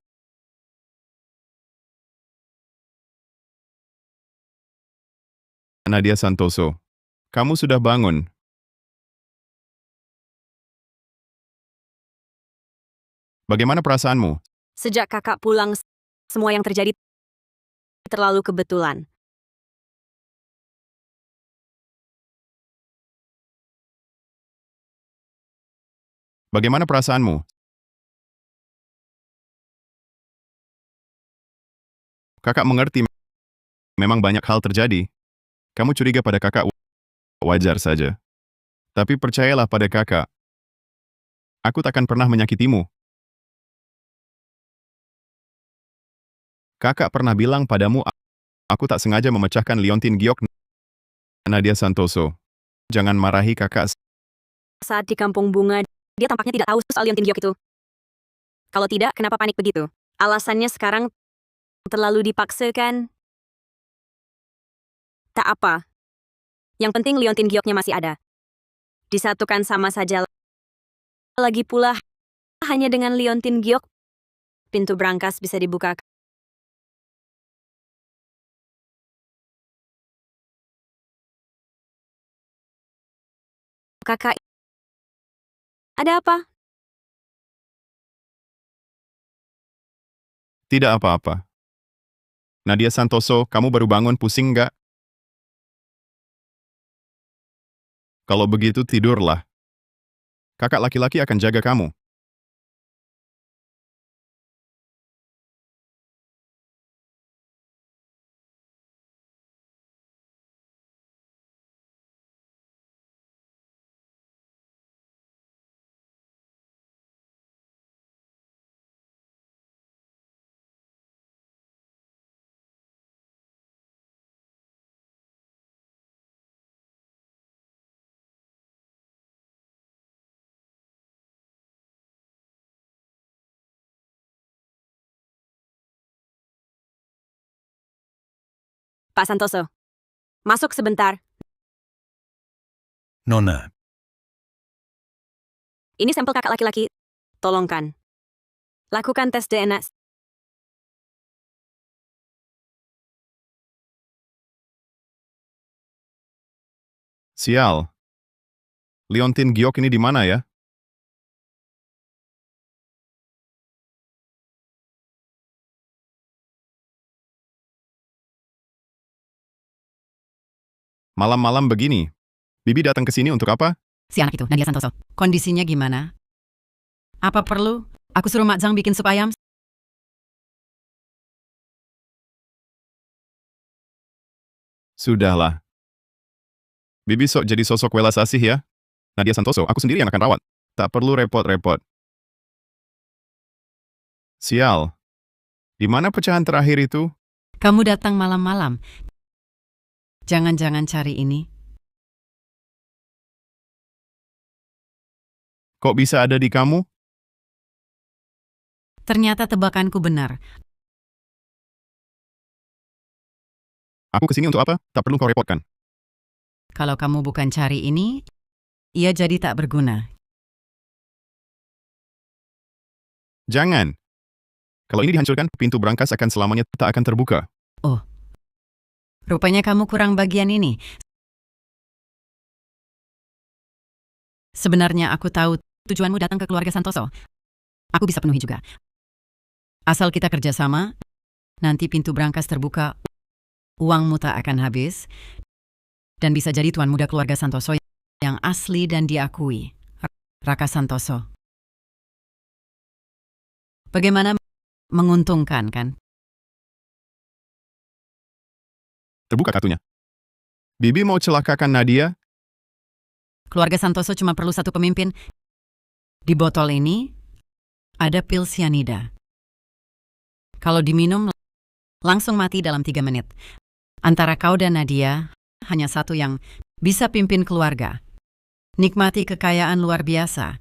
C: Nadia Santoso, kamu sudah bangun. Bagaimana perasaanmu?
A: Sejak kakak pulang, semua yang terjadi terlalu kebetulan.
C: Bagaimana perasaanmu? Kakak mengerti, memang banyak hal terjadi. Kamu curiga pada kakak, wajar saja. Tapi percayalah pada kakak. Aku takkan pernah menyakitimu. Kakak pernah bilang padamu, aku tak sengaja memecahkan liontin giok Nadia Santoso. Jangan marahi kakak.
A: Saat di kampung bunga, dia tampaknya tidak tahu soal liontin giok itu. Kalau tidak, kenapa panik begitu? Alasannya sekarang terlalu dipaksakan. Tak apa. Yang penting liontin gioknya masih ada. Disatukan sama saja. Lagi pula, hanya dengan liontin giok, pintu brankas bisa dibuka. Kakak, ada apa?
C: Tidak apa-apa. Nadia Santoso, kamu baru bangun, pusing nggak? Kalau begitu tidurlah. Kakak laki-laki akan jaga kamu.
A: Pak Santoso, masuk sebentar.
H: Nona,
A: Ini sampel kakak laki-laki. Tolongkan. Lakukan tes DNA.
C: Sial. Liontin giok ini di mana ya? Malam-malam begini. Bibi datang ke sini untuk apa?
F: Si anak itu, Nadia Santoso. Kondisinya gimana? Apa perlu aku suruh Mak Zhang bikin sup ayam?
C: Sudahlah. Bibi sok jadi sosok welas asih ya. Nadia Santoso, aku sendiri yang akan rawat. Tak perlu repot-repot. Sial. Di mana pecahan terakhir itu?
F: Kamu datang malam-malam. Jangan-jangan cari ini.
C: Kok bisa ada di kamu?
F: Ternyata tebakanku benar.
C: Aku kesini untuk apa? Tak perlu kau repotkan.
F: Kalau kamu bukan cari ini, ia jadi tak berguna.
C: Jangan. Kalau ini dihancurkan, pintu brankas akan selamanya tak akan terbuka.
F: Oh, rupanya kamu kurang bagian ini. Sebenarnya aku tahu tujuanmu datang ke keluarga Santoso. Aku bisa penuhi juga. Asal kita kerjasama, nanti pintu brankas terbuka, uangmu tak akan habis, dan bisa jadi tuan muda keluarga Santoso yang asli dan diakui. Raka Santoso. Bagaimana? Menguntungkan, kan?
C: Terbuka kartunya. Bibi mau celakakan Nadia?
F: Keluarga Santoso cuma perlu satu pemimpin. Di botol ini ada pil sianida. Kalau diminum, langsung mati dalam 3 menit. Antara kau dan Nadia, hanya satu yang bisa pimpin keluarga. Nikmati kekayaan luar biasa.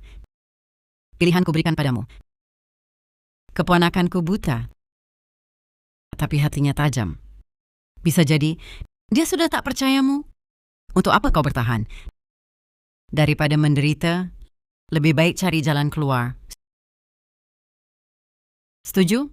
F: Pilihan kuberikan padamu. Keponakanku buta, tapi hatinya tajam. Bisa jadi, dia sudah tak percayamu. Untuk apa kau bertahan? Daripada menderita, lebih baik cari jalan keluar. Setuju?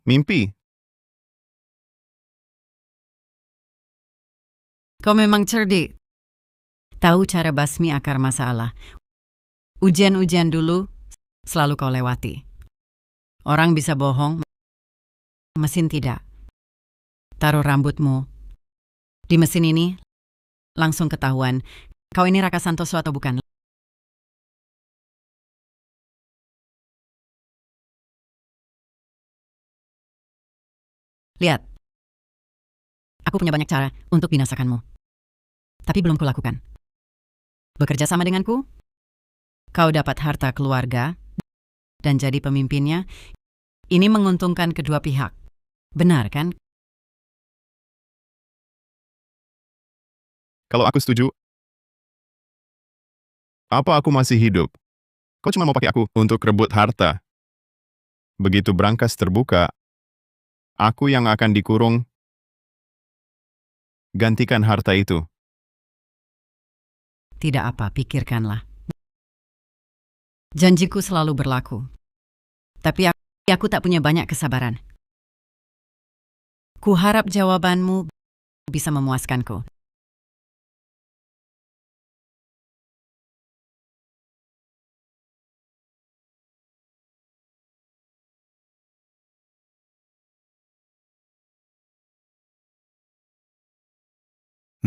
C: Mimpi.
F: Kau memang cerdik. Tahu cara basmi akar masalah. Ujian-ujian dulu selalu kau lewati. Orang bisa bohong, mesin tidak. Taruh rambutmu di mesin ini, langsung ketahuan kau ini Raka Santoso atau bukan. Lihat, aku punya banyak cara untuk binasakanmu. Tapi belum kulakukan. Bekerja sama denganku, kau dapat harta keluarga dan jadi pemimpinnya. Ini menguntungkan kedua pihak. Benar kan?
C: Kalau aku setuju, apa aku masih hidup? Kau cuma mau pakai aku untuk rebut harta. Begitu brankas terbuka, aku yang akan dikurung. Gantikan harta itu.
F: Tidak apa, pikirkanlah. Janjiku selalu berlaku. Tapi aku tak punya banyak kesabaran. Kuharap jawabanmu bisa memuaskanku.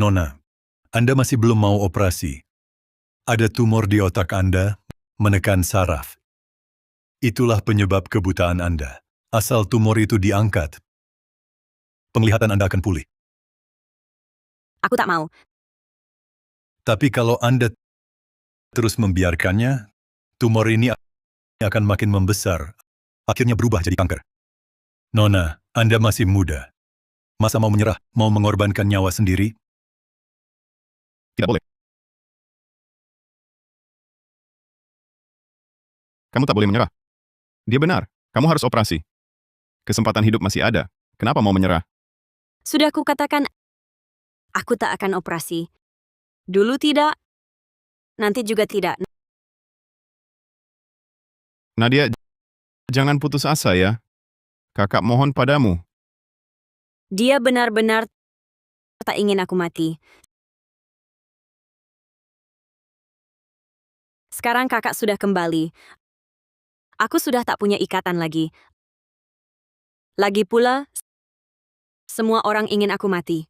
H: Nona, Anda masih belum mau operasi. Ada tumor di otak Anda, menekan saraf. Itulah penyebab kebutaan Anda. Asal tumor itu diangkat, penglihatan Anda akan pulih.
A: Aku tak mau.
H: Tapi kalau Anda terus membiarkannya, tumor ini akan makin membesar, akhirnya berubah jadi kanker. Nona, Anda masih muda. Masa mau menyerah, mau mengorbankan nyawa sendiri?
C: Tidak boleh. Kamu tak boleh menyerah. Dia benar. Kamu harus operasi. Kesempatan hidup masih ada. Kenapa mau menyerah?
A: Sudah kukatakan, aku tak akan operasi. Dulu tidak, nanti juga tidak.
C: Nadia, jangan putus asa ya. Kakak mohon padamu.
A: Dia benar-benar tak ingin aku mati. Sekarang kakak sudah kembali. Aku sudah tak punya ikatan lagi. Lagi pula, semua orang ingin aku mati.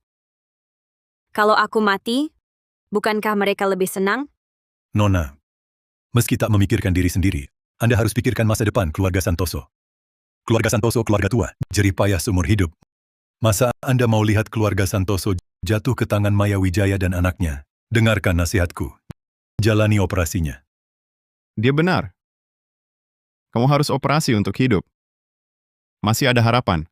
A: Kalau aku mati, bukankah mereka lebih senang?
H: Nona, meski tak memikirkan diri sendiri, Anda harus pikirkan masa depan keluarga Santoso. Keluarga Santoso keluarga tua, jerih payah seumur hidup. Masa Anda mau lihat keluarga Santoso jatuh ke tangan Maya Wijaya dan anaknya? Dengarkan nasihatku. Jalani operasinya.
C: Dia benar. Kamu harus operasi untuk hidup. Masih ada harapan.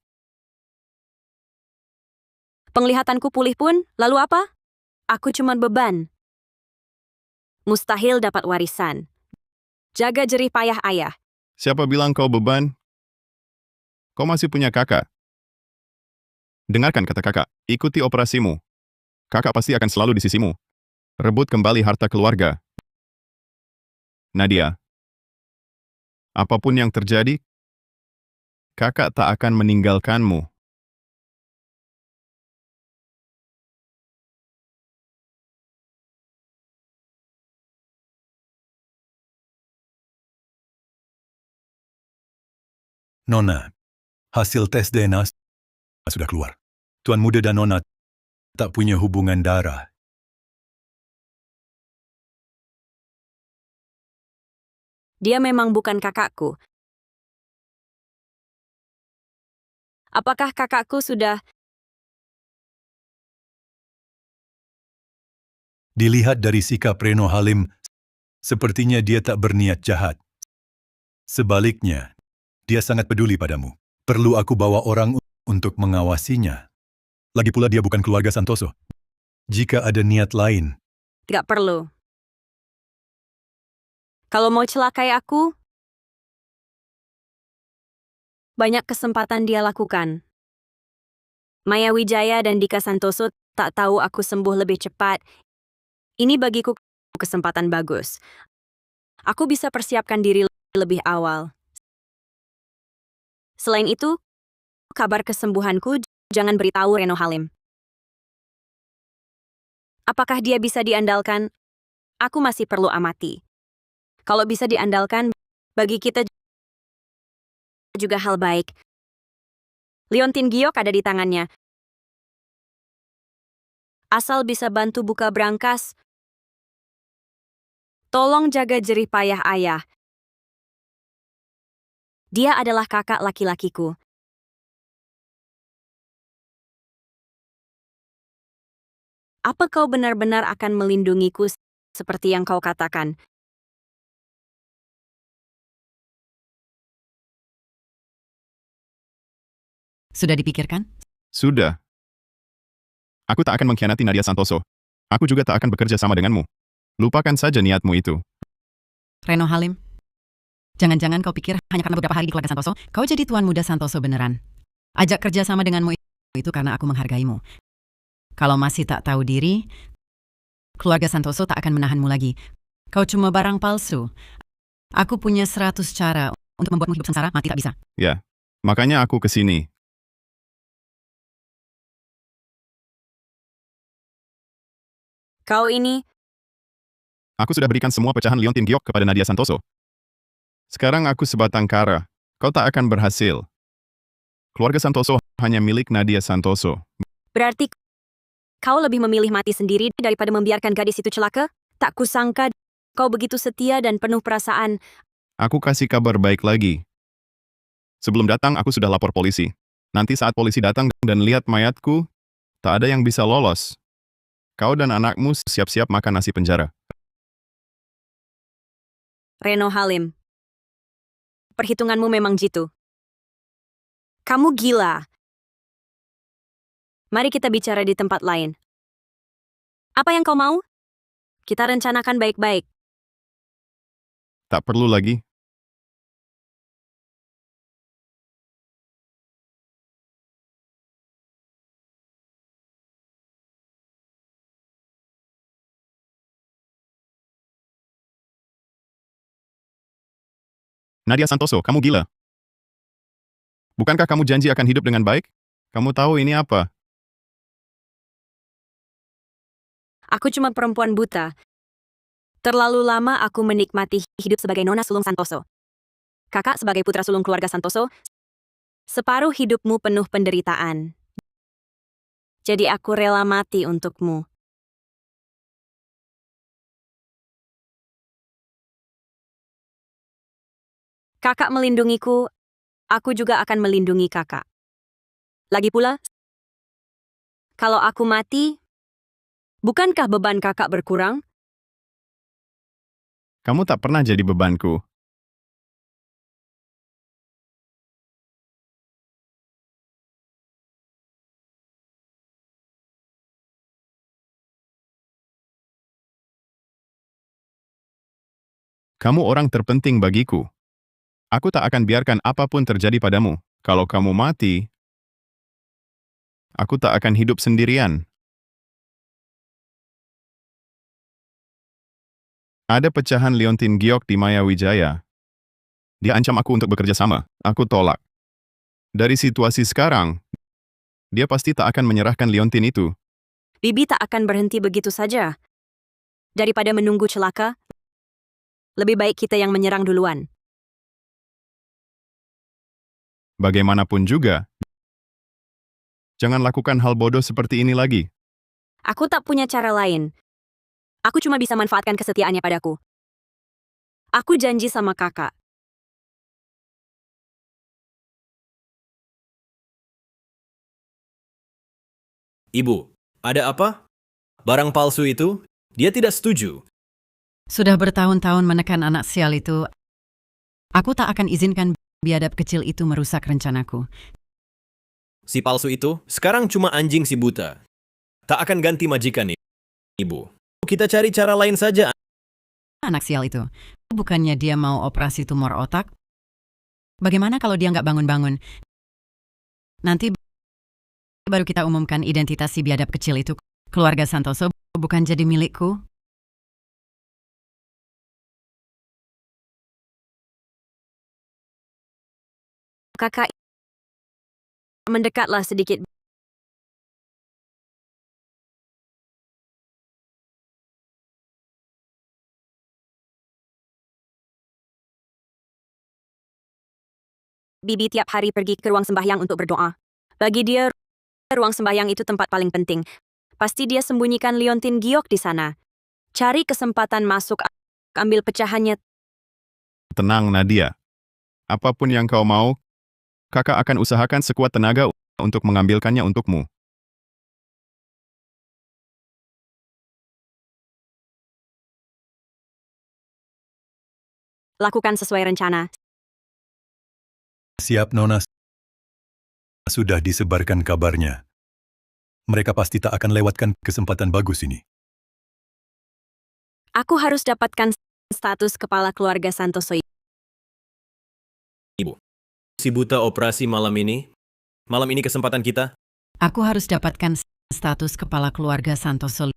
A: Penglihatanku pulih pun, lalu apa? Aku cuma beban. Mustahil dapat warisan. Jaga jerih payah ayah.
C: Siapa bilang kau beban? Kau masih punya kakak. Dengarkan kata kakak, ikuti operasimu. Kakak pasti akan selalu di sisimu. Rebut kembali harta keluarga. Nadia, apapun yang terjadi, kakak tak akan meninggalkanmu.
H: Nona, hasil tes DNA sudah keluar. Tuan Muda dan Nona tak punya hubungan darah.
A: Dia memang bukan kakakku. Apakah kakakku sudah...
H: Dilihat dari sikap Reno Halim, sepertinya dia tak berniat jahat. Sebaliknya, dia sangat peduli padamu. Perlu aku bawa orang untuk mengawasinya. Lagi pula dia bukan keluarga Santoso. Jika ada niat lain,
A: Tidak perlu. Kalau mau celakai aku, banyak kesempatan dia lakukan. Maya Wijaya dan Dika Santoso tak tahu aku sembuh lebih cepat. Ini bagiku kesempatan bagus. Aku bisa persiapkan diri lebih awal. Selain itu, kabar kesembuhanku, jangan beritahu Reno Halim. Apakah dia bisa diandalkan? Aku masih perlu amati. Kalau bisa diandalkan, bagi kita juga hal baik. Leontin Giok ada di tangannya. Asal bisa bantu buka brankas, tolong jaga jerih payah ayah. Dia adalah kakak laki-lakiku. Apa kau benar-benar akan melindungiku seperti yang kau katakan?
F: Sudah dipikirkan?
C: Sudah. Aku tak akan mengkhianati Nadia Santoso. Aku juga tak akan bekerja sama denganmu. Lupakan saja niatmu itu.
F: Reno Halim, jangan-jangan kau pikir hanya karena beberapa hari di keluarga Santoso, kau jadi tuan muda Santoso beneran. Ajak kerja sama denganmu itu karena aku menghargaimu. Kalau masih tak tahu diri, keluarga Santoso tak akan menahanmu lagi. Kau cuma barang palsu. Aku punya 100 cara untuk membuatmu hidup sengsara, mati tak bisa.
C: Ya, makanya aku ke sini.
A: Kau ini,
C: Aku sudah berikan semua pecahan Leontin Giok kepada Nadia Santoso. Sekarang aku sebatang kara. Kau tak akan berhasil. Keluarga Santoso hanya milik Nadia Santoso.
A: berarti kau lebih memilih mati sendiri daripada membiarkan gadis itu celaka? Tak kusangka kau begitu setia dan penuh perasaan.
C: Aku kasih kabar baik lagi. Sebelum datang aku sudah lapor polisi. Nanti saat polisi datang dan lihat mayatku, tak ada yang bisa lolos. Kau dan anakmu siap-siap makan nasi penjara.
A: Reno Halim. Perhitunganmu memang jitu. Kamu gila. Mari kita bicara di tempat lain. Apa yang kau mau? Kita rencanakan baik-baik.
C: Tak perlu lagi. Nadia Santoso, kamu gila. Bukankah kamu janji akan hidup dengan baik? Kamu tahu ini apa?
A: Aku cuma perempuan buta. Terlalu lama aku menikmati hidup sebagai nona sulung Santoso. Kakak sebagai putra sulung keluarga Santoso, separuh hidupmu penuh penderitaan. Jadi aku rela mati untukmu. Kakak melindungiku, aku juga akan melindungi kakak. Lagi pula, kalau aku mati, bukankah beban kakak berkurang?
C: Kamu tak pernah jadi bebanku. Kamu orang terpenting bagiku. Aku tak akan biarkan apapun terjadi padamu. Kalau kamu mati, aku tak akan hidup sendirian. Ada pecahan Leontin Giok di Maya Wijaya. Dia ancam aku untuk bekerja sama. Aku tolak. Dari situasi sekarang, dia pasti tak akan menyerahkan Leontin itu.
A: Bibi tak akan berhenti begitu saja. Daripada menunggu celaka, lebih baik kita yang menyerang duluan.
C: Bagaimanapun juga, jangan lakukan hal bodoh seperti ini lagi.
A: Aku tak punya cara lain. Aku cuma bisa manfaatkan kesetiaannya padaku. Aku janji sama kakak.
E: Ibu, ada apa? Barang palsu itu? Dia tidak setuju.
F: Sudah bertahun-tahun menekan anak sial itu. Aku tak akan izinkan biadab kecil itu merusak rencanaku.
E: Si palsu itu sekarang cuma anjing si buta. Tak akan ganti majikan, Ibu. Kita cari cara lain saja.
F: Anak sial itu. Bukannya dia mau operasi tumor otak? Bagaimana kalau dia nggak bangun-bangun? Nanti baru kita umumkan identitas si biadab kecil itu. Keluarga Santoso bukan jadi milikku.
A: Kakak Mendekatlah sedikit. Bibi tiap hari pergi ke ruang sembahyang untuk berdoa. Bagi dia, ruang sembahyang itu tempat paling penting. Pasti dia sembunyikan liontin giok di sana. Cari kesempatan masuk, ambil pecahannya.
C: Tenang, Nadia. Apapun yang kau mau, kakak akan usahakan sekuat tenaga untuk mengambilkannya untukmu.
A: Lakukan sesuai rencana.
H: Siap, Nona. Sudah disebarkan kabarnya. Mereka pasti tak akan lewatkan kesempatan bagus ini.
A: Aku harus dapatkan status kepala keluarga Santoso.
E: Si buta operasi malam ini. Malam ini kesempatan kita.
F: Aku harus dapatkan status kepala keluarga Santoso.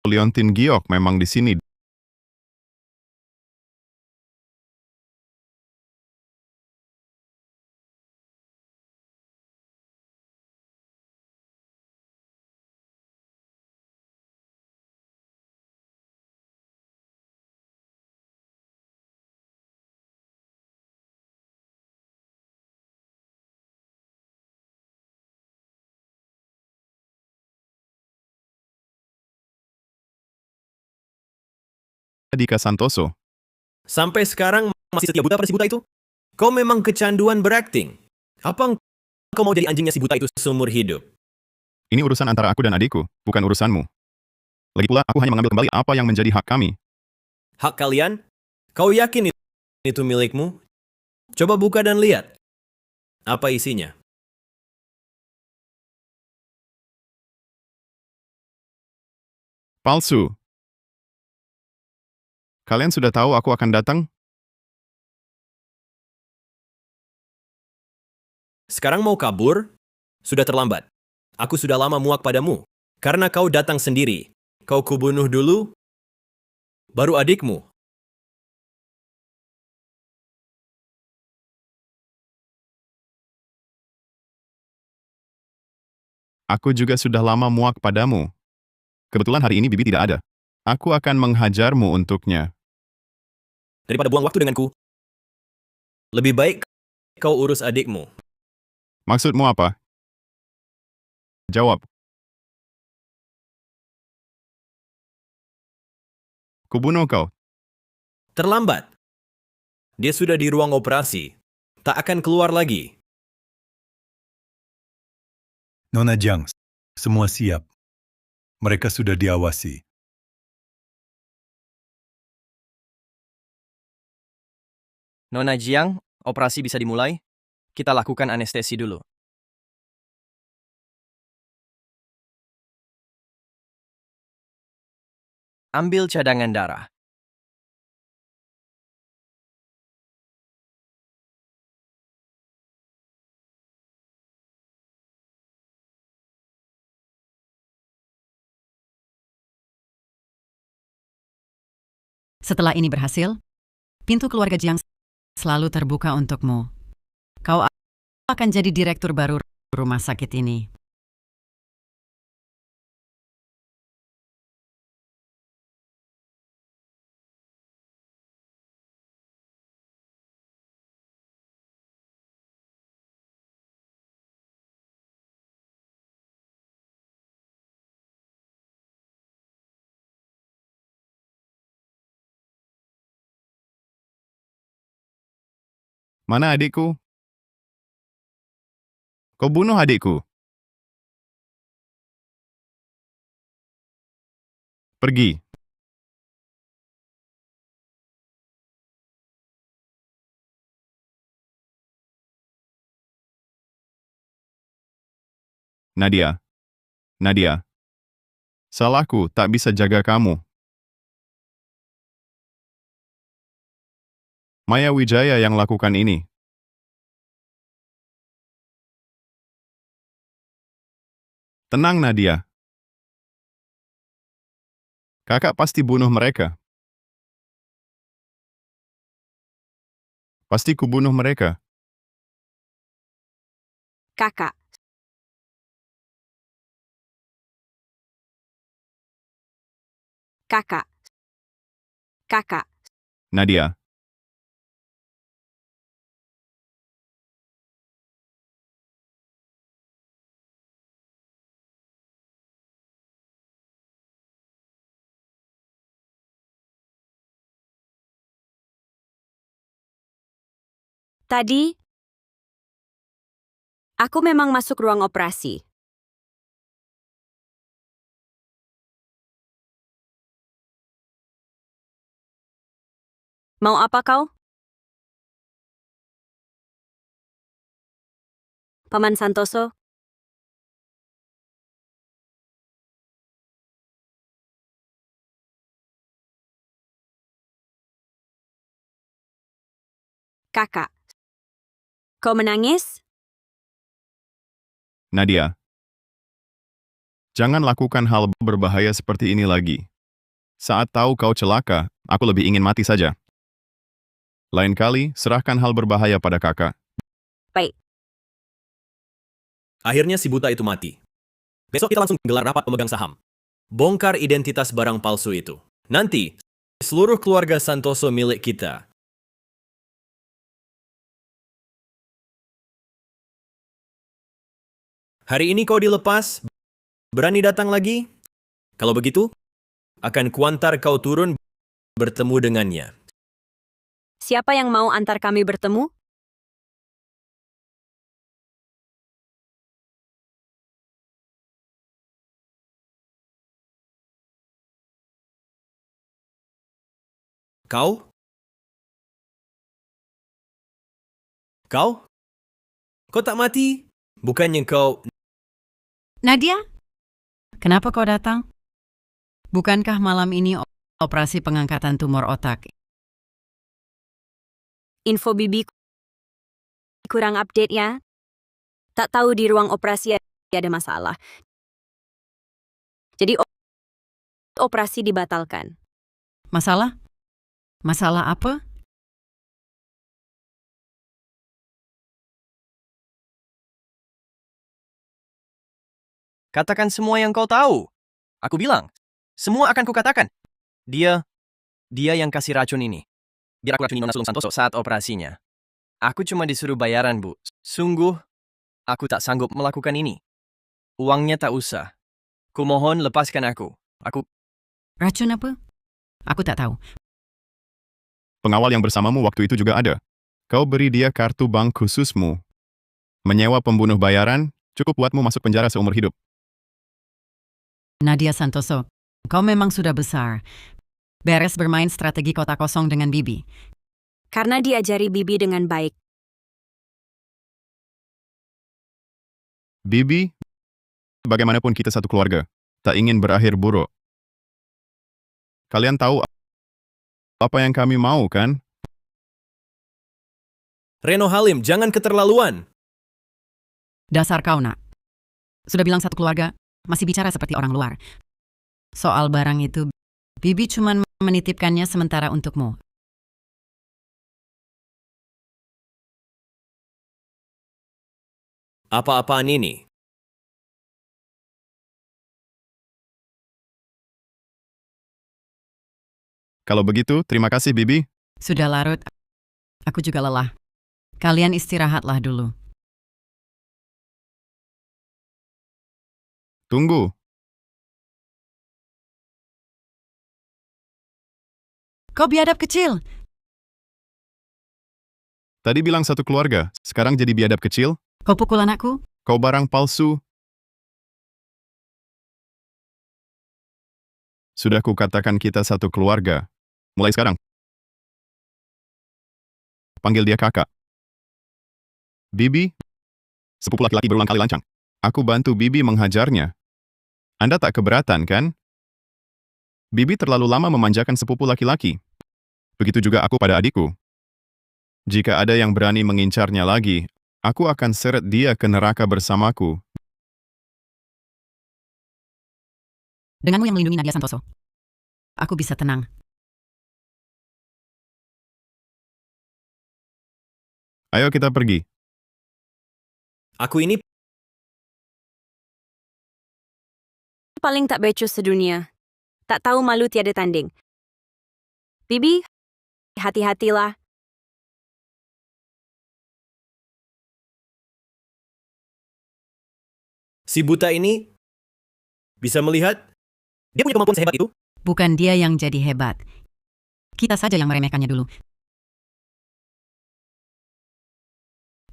C: Liontin giok memang di sini. Dika Santoso.
E: Sampai sekarang masih setia buta pada si buta itu? Kau memang kecanduan berakting. Apa kau mau jadi anjingnya si buta itu seumur hidup?
C: Ini urusan antara aku dan adikku, bukan urusanmu. Lagi pula, aku hanya mengambil kembali apa yang menjadi hak kami.
E: Hak kalian? Kau yakin itu milikmu? Coba buka dan lihat. Apa isinya?
C: Palsu. Kalian sudah tahu aku akan datang?
E: Sekarang mau kabur? Sudah terlambat. Aku sudah lama muak padamu. Karena kau datang sendiri. Kau kubunuh dulu, baru adikmu.
C: Aku juga sudah lama muak padamu. Kebetulan hari ini Bibi tidak ada. Aku akan menghajarmu untuknya.
E: Daripada buang waktu denganku, lebih baik kau urus adikmu.
C: Maksudmu apa? Jawab. Kubunuh kau.
E: Terlambat. Dia sudah di ruang operasi. Tak akan keluar lagi.
H: Nona Jiang, semua siap. Mereka sudah diawasi.
K: Nona Jiang, operasi bisa dimulai. Kita lakukan anestesi dulu. Ambil cadangan darah.
F: Setelah ini berhasil, pintu keluarga Jiang selalu terbuka untukmu. Kau akan jadi direktur baru rumah sakit ini.
C: Mana adikku? Kau bunuh adikku. Pergi. Nadia. Nadia. Salahku tak bisa jaga kamu. Maya Wijaya yang lakukan ini. Tenang, Nadia. Kakak pasti bunuh mereka. Pasti kubunuh mereka.
A: Kakak. Kakak. Kakak.
C: Nadia.
A: Tadi, aku memang masuk ruang operasi. Mau apa kau? Paman Santoso? Kakak. Kau menangis?
C: Nadia. Jangan lakukan hal berbahaya seperti ini lagi. Saat tahu kau celaka, aku lebih ingin mati saja. Lain kali, serahkan hal berbahaya pada kakak.
A: Baik.
E: Akhirnya si buta itu mati. Besok kita langsung gelar rapat pemegang saham. Bongkar identitas barang palsu itu. Nanti, seluruh keluarga Santoso milik kita. Hari ini kau dilepas, berani datang lagi? Kalau begitu, akan kuantar kau turun bertemu dengannya.
A: Siapa yang mau antar kami bertemu?
E: Kau? Kau? Kau tak mati? Bukannya kau...
F: Nadia? Kenapa kau datang? Bukankah malam ini operasi pengangkatan tumor otak?
A: Info Bibi kurang update ya. Tak tahu di ruang operasi ada masalah. Jadi operasi dibatalkan.
F: Masalah? Masalah apa?
K: Katakan semua yang kau tahu. Aku bilang, semua akan kukatakan. Dia yang kasih racun ini. Biar aku racuni Nona Sulung Santoso saat operasinya. Aku cuma disuruh bayaran, Bu. Sungguh, aku tak sanggup melakukan ini. Uangnya tak usah. Kumohon lepaskan aku.
F: Racun apa? Aku tak tahu.
C: Pengawal yang bersamamu waktu itu juga ada. Kau beri dia kartu bank khususmu. Menyewa pembunuh bayaran, cukup buatmu masuk penjara seumur hidup.
F: Nadia Santoso, kau memang sudah besar. Beres bermain strategi kota kosong dengan Bibi.
A: Karena diajari Bibi dengan baik.
C: Bibi, bagaimanapun kita satu keluarga, tak ingin berakhir buruk. Kalian tahu apa yang kami mau, kan?
E: Reno Halim, jangan keterlaluan.
F: Dasar kau, nak. Sudah bilang satu keluarga, masih bicara seperti orang luar. Soal barang itu, Bibi cuma menitipkannya sementara untukmu.
E: Apa-apaan ini?
C: Kalau begitu, terima kasih, Bibi.
F: Sudah larut, aku juga lelah. Kalian istirahatlah dulu.
C: Tunggu.
F: Kau biadab kecil.
C: Tadi bilang satu keluarga, sekarang jadi biadab kecil?
F: Kau pukul anakku?
C: Kau barang palsu. Sudah kukatakan kita satu keluarga. Mulai sekarang. Panggil dia kakak. Bibi, sepupu laki-laki berulang kali lancang. Aku bantu Bibi menghajarnya. Anda tak keberatan, kan? Bibi terlalu lama memanjakan sepupu laki-laki. Begitu juga aku pada adikku. Jika ada yang berani mengincarnya lagi, aku akan seret dia ke neraka bersamaku.
F: Denganmu yang melindungi Nadia Santoso, aku bisa tenang.
C: Ayo kita pergi.
E: Aku ini
A: Paling tak becus sedunia. Tak tahu malu tiada tanding. Bibi, hati-hatilah.
E: si buta ini bisa melihat. Dia punya kemampuan sehebat itu.
F: Bukan dia yang jadi hebat. Kita saja yang meremehkannya dulu.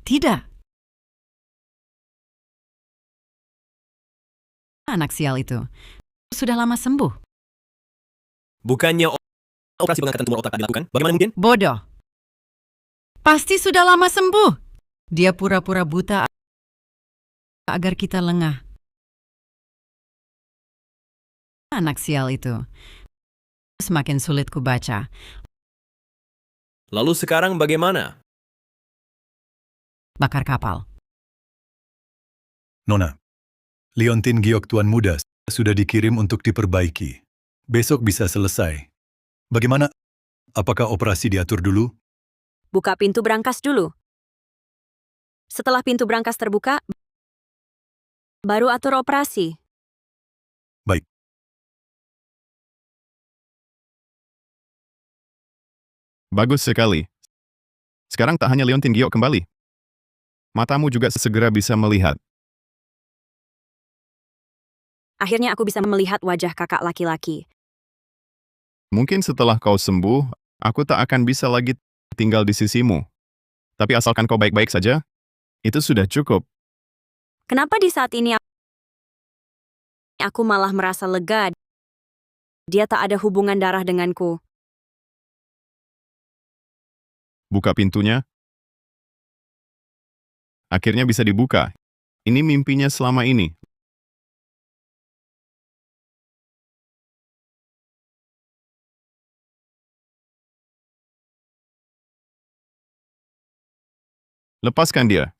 F: Tidak. Anak sial itu sudah lama sembuh.
E: Bukannya operasi pengangkatan tumor otak dilakukan? Bagaimana mungkin?
F: Bodoh. Pasti sudah lama sembuh. Dia pura-pura buta agar kita lengah. Anak sial itu. Semakin sulit kubaca.
E: Lalu sekarang bagaimana?
F: Bakar kapal.
H: Nona, liontin giok Tuan Muda sudah dikirim untuk diperbaiki. Besok bisa selesai. Bagaimana? Apakah operasi diatur dulu?
A: Buka pintu berangkas dulu. Setelah pintu berangkas terbuka, baru atur operasi.
H: Baik.
C: Bagus sekali. Sekarang tak hanya liontin giok kembali. Matamu juga segera bisa melihat.
A: Akhirnya aku bisa melihat wajah kakak laki-laki.
C: Mungkin setelah kau sembuh, aku tak akan bisa lagi tinggal di sisimu. Tapi asalkan kau baik-baik saja, itu sudah cukup.
A: Kenapa di saat ini aku malah merasa lega? Dia tak ada hubungan darah denganku.
C: Buka pintunya. Akhirnya bisa dibuka. Ini mimpinya selama ini. Lepaskan dia.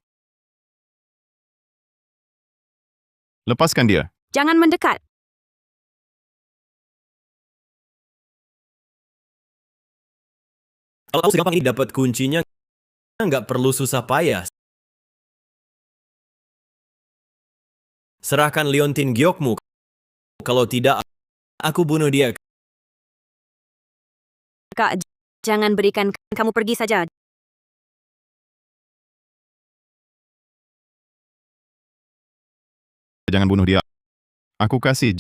C: Lepaskan dia.
A: Jangan mendekat.
E: Kalau aku segampang ini dapat kuncinya, nggak perlu susah payah. Serahkan liontin giokmu. Kalau tidak, aku bunuh dia.
A: Kak, jangan berikan, kamu pergi saja.
C: Jangan bunuh dia. Aku kasih.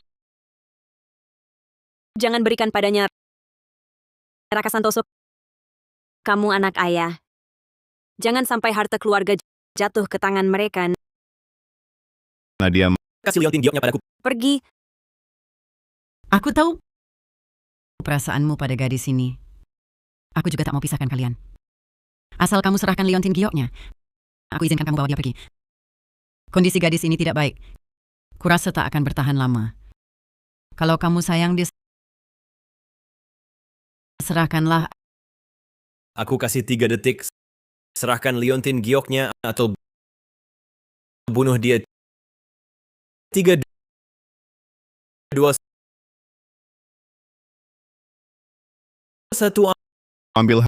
A: Jangan berikan padanya. Raka Santoso, kamu anak ayah. Jangan sampai harta keluarga jatuh ke tangan mereka.
C: Nadia,
E: Kasih liontin gioknya padaku.
A: Pergi.
F: Aku tahu perasaanmu pada gadis ini. Aku juga tak mau pisahkan kalian. Asal kamu serahkan liontin gioknya, aku izinkan kamu bawa dia pergi. Kondisi gadis ini tidak baik. Kurasa tak akan bertahan lama. Kalau kamu sayang dia, serahkanlah.
E: Aku kasih 3 detik. Serahkan liontin gioknya atau bunuh dia. 3, 2, 1.
C: ambil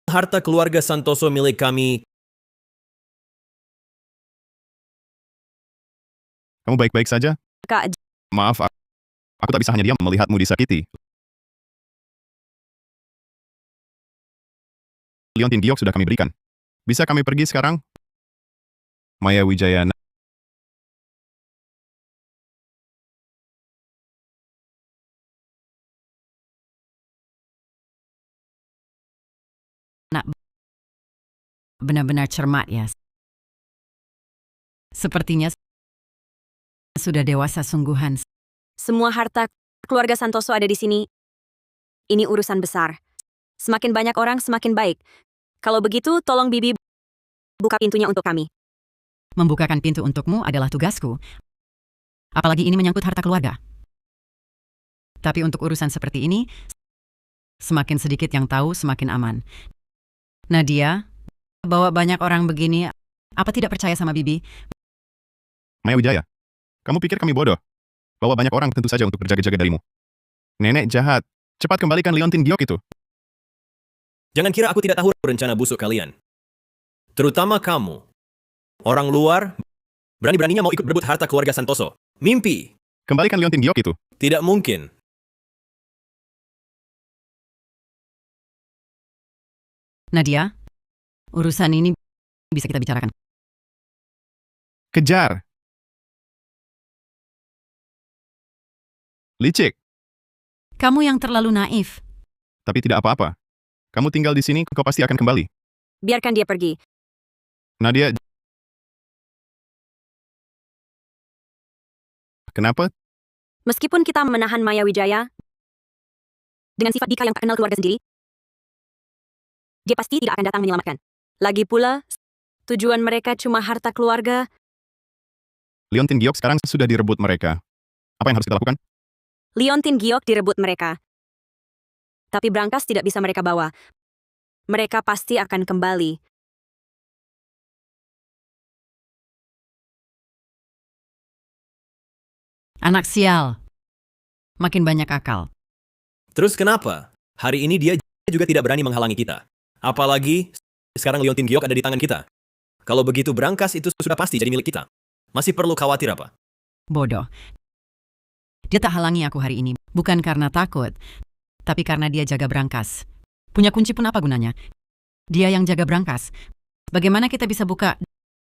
E: Harta keluarga Santoso milik kami.
C: kamu baik-baik saja?
A: Kak,
C: Maaf, aku tak bisa hanya diam melihatmu disakiti. Liontin giok sudah kami berikan. Bisa kami pergi sekarang? Maya Wijaya.
F: Benar-benar cermat ya. Sepertinya sudah dewasa sungguhan.
A: semua harta keluarga Santoso ada di sini. Ini urusan besar. Semakin banyak orang, semakin baik. Kalau begitu, tolong Bibi buka pintunya untuk kami.
F: Membukakan pintu untukmu adalah tugasku. Apalagi ini menyangkut harta keluarga. Tapi untuk urusan seperti ini, semakin sedikit yang tahu, semakin aman. Nadia, bawa banyak orang begini, apa tidak percaya sama Bibi?
C: Maya Wijaya, kamu pikir kami bodoh? Bahwa banyak orang tentu saja untuk berjaga-jaga darimu. Nenek jahat, cepat kembalikan liontin giok itu.
E: Jangan kira aku tidak tahu rencana busuk kalian. Terutama kamu. Orang luar berani-beraninya mau ikut berebut harta keluarga Santoso. Mimpi.
C: Kembalikan liontin giok itu.
E: Tidak mungkin.
F: Nadia, urusan ini bisa kita bicarakan.
C: Kejar. Licik,
F: Kamu yang terlalu naif.
C: tapi tidak apa-apa. Kamu tinggal di sini, kau pasti akan kembali.
A: Biarkan dia pergi.
C: Nadia, kenapa?
A: Meskipun kita menahan Maya Wijaya, dengan sifat Dika yang tak kenal keluarga sendiri, dia pasti tidak akan datang menyelamatkan. Lagi pula, tujuan mereka cuma harta keluarga.
C: Liontin giok sekarang sudah direbut mereka. Apa yang harus kita lakukan?
A: Liontin giok direbut mereka. Tapi Brankas tidak bisa mereka bawa. Mereka pasti akan kembali.
F: Anak sial. Makin banyak akal.
E: Terus kenapa? Hari ini dia juga tidak berani menghalangi kita. Apalagi, sekarang liontin giok ada di tangan kita. Kalau begitu Brankas itu sudah pasti jadi milik kita. Masih perlu khawatir apa?
F: Bodoh. Dia tak halangi aku hari ini. Bukan karena takut, tapi karena dia jaga Brankas. Punya kunci pun apa gunanya? Dia yang jaga Brankas. Bagaimana kita bisa buka?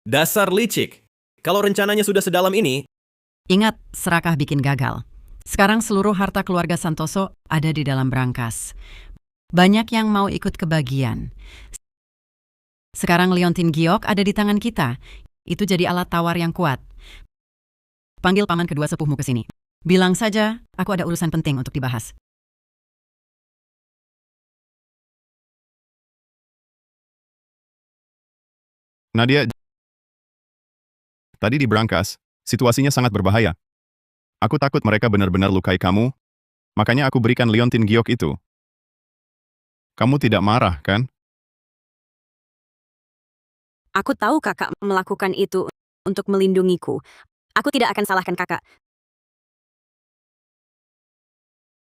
E: Dasar licik. Kalau rencananya sudah sedalam ini,
F: Ingat, serakah bikin gagal. Sekarang seluruh harta keluarga Santoso ada di dalam Brankas. Banyak yang mau ikut kebagian. Sekarang liontin giok ada di tangan kita. Itu jadi alat tawar yang kuat. Panggil paman kedua sepuhmu ke sini. Bilang saja, aku ada urusan penting untuk dibahas.
C: Nadia, tadi di Brankas, situasinya sangat berbahaya. Aku takut mereka benar-benar lukai kamu, makanya aku berikan liontin giok itu. Kamu tidak marah, kan?
A: Aku tahu kakak melakukan itu untuk melindungiku. Aku tidak akan salahkan kakak.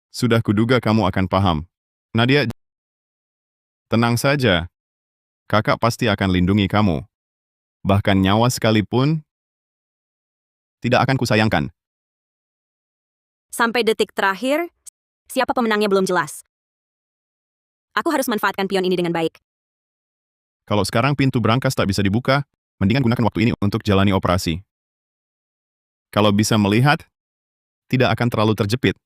C: Sudah kuduga kamu akan paham. Nadia, tenang saja. Kakak pasti akan lindungi kamu. Bahkan nyawa sekalipun, tidak akan kusayangkan.
A: Sampai detik terakhir, siapa pemenangnya belum jelas. Aku harus manfaatkan pion ini dengan baik.
C: Kalau sekarang pintu Brankas tak bisa dibuka, mendingan gunakan waktu ini untuk jalani operasi. Kalau bisa melihat, tidak akan terlalu terjepit.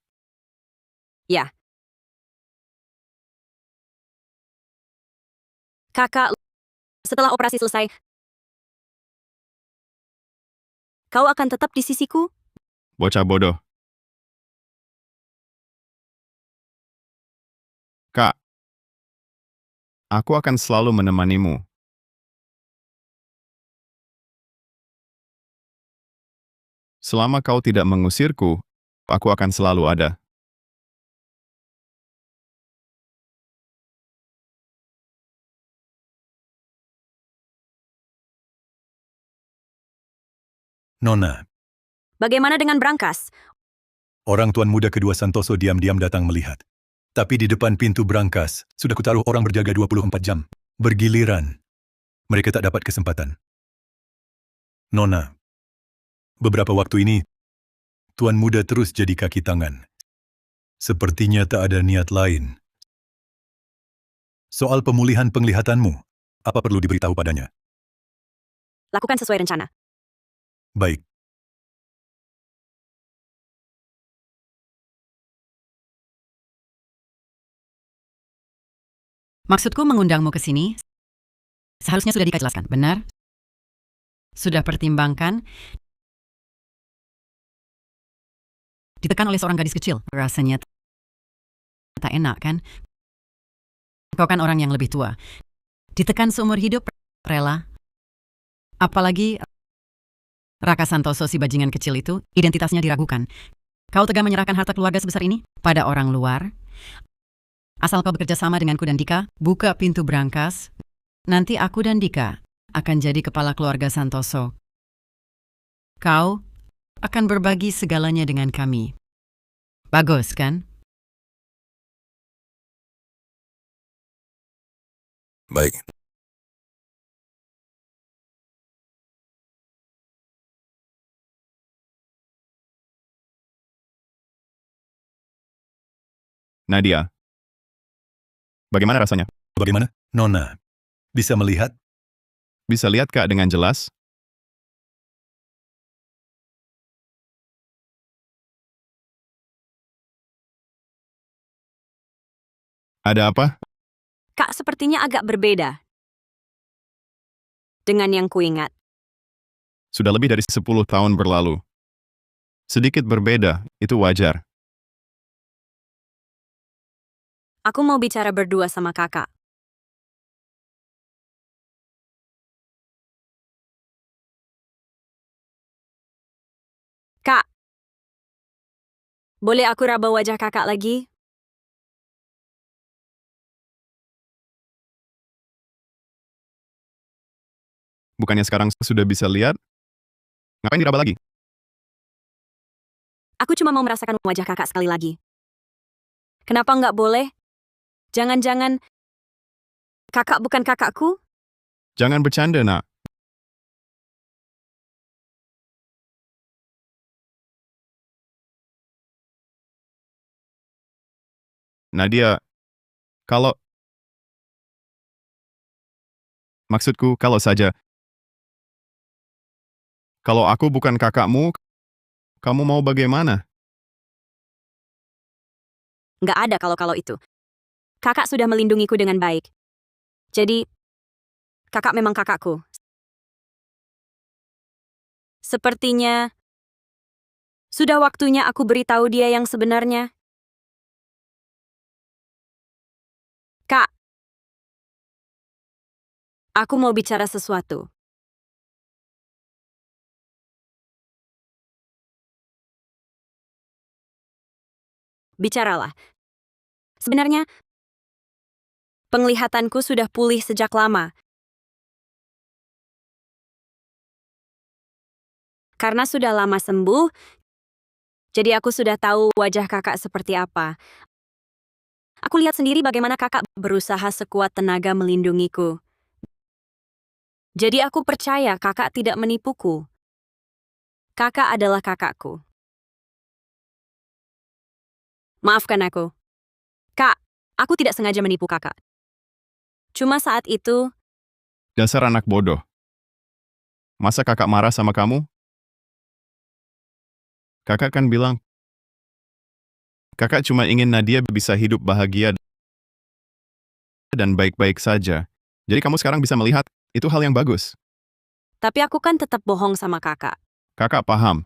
A: Ya. Kakak, setelah operasi selesai, kau akan tetap di sisiku?
C: Bocah bodoh. Kak, aku akan selalu menemanimu. Selama kau tidak mengusirku, aku akan selalu ada.
H: Nona,
A: Bagaimana dengan Brankas?
H: orang tuan muda kedua Santoso diam-diam datang melihat. Tapi di depan pintu Brankas, sudah kutaruh orang berjaga 24 jam. Bergiliran. Mereka tak dapat kesempatan. Nona, beberapa waktu ini, tuan muda terus jadi kaki tangan. Sepertinya tak ada niat lain. Soal pemulihan penglihatanmu, apa perlu diberitahu padanya?
A: Lakukan sesuai rencana.
H: Baik.
F: Maksudku mengundangmu ke sini, seharusnya sudah dikejelaskan, benar? Sudah pertimbangkan? Ditekan oleh seorang gadis kecil, rasanya tak enak, kan? Kau kan orang yang lebih tua. Ditekan seumur hidup, rela? Apalagi Raka Santoso si bajingan kecil itu, identitasnya diragukan. Kau tega menyerahkan harta keluarga sebesar ini pada orang luar? Asal kau bekerja sama denganku dan Dika, buka pintu Brankas, nanti aku dan Dika akan jadi kepala keluarga Santoso. Kau akan berbagi segalanya dengan kami. Bagus, kan?
J: Baik.
C: Nadia. Bagaimana rasanya?
H: Bagaimana, Nona? Bisa melihat?
C: Bisa lihat Kak dengan jelas? Ada apa?
A: Kak sepertinya agak berbeda dengan yang kuingat.
C: Sudah lebih dari 10 tahun berlalu. Sedikit berbeda, itu wajar.
A: Aku mau bicara berdua sama kakak. Kak, boleh aku raba wajah kakak lagi?
C: Bukannya sekarang sudah bisa lihat? Ngapain diraba lagi?
A: Aku cuma mau merasakan wajah kakak sekali lagi. Kenapa nggak boleh? Jangan-jangan kakak bukan kakakku?
C: Jangan bercanda, nak. Nadia, kalau... Maksudku, kalau saja... Kalau aku bukan kakakmu, kamu mau bagaimana?
A: Nggak ada kalau-kalau itu. Kakak sudah melindungiku dengan baik. Jadi, kakak memang kakakku. Sepertinya, sudah waktunya aku beritahu dia yang sebenarnya. Kak, aku mau bicara sesuatu. Bicaralah. Sebenarnya, penglihatanku sudah pulih sejak lama. Karena sudah lama sembuh, jadi aku sudah tahu wajah kakak seperti apa. Aku lihat sendiri bagaimana kakak berusaha sekuat tenaga melindungiku. Jadi aku percaya kakak tidak menipuku. Kakak adalah kakakku. Maafkan aku. Kak, aku tidak sengaja menipu kakak. Cuma saat itu,
C: Dasar anak bodoh. Masa kakak marah sama kamu? Kakak kan bilang, kakak cuma ingin Nadia bisa hidup bahagia dan baik-baik saja. Jadi kamu sekarang bisa melihat, itu hal yang bagus.
A: tapi aku kan tetap bohong sama kakak.
C: Kakak paham.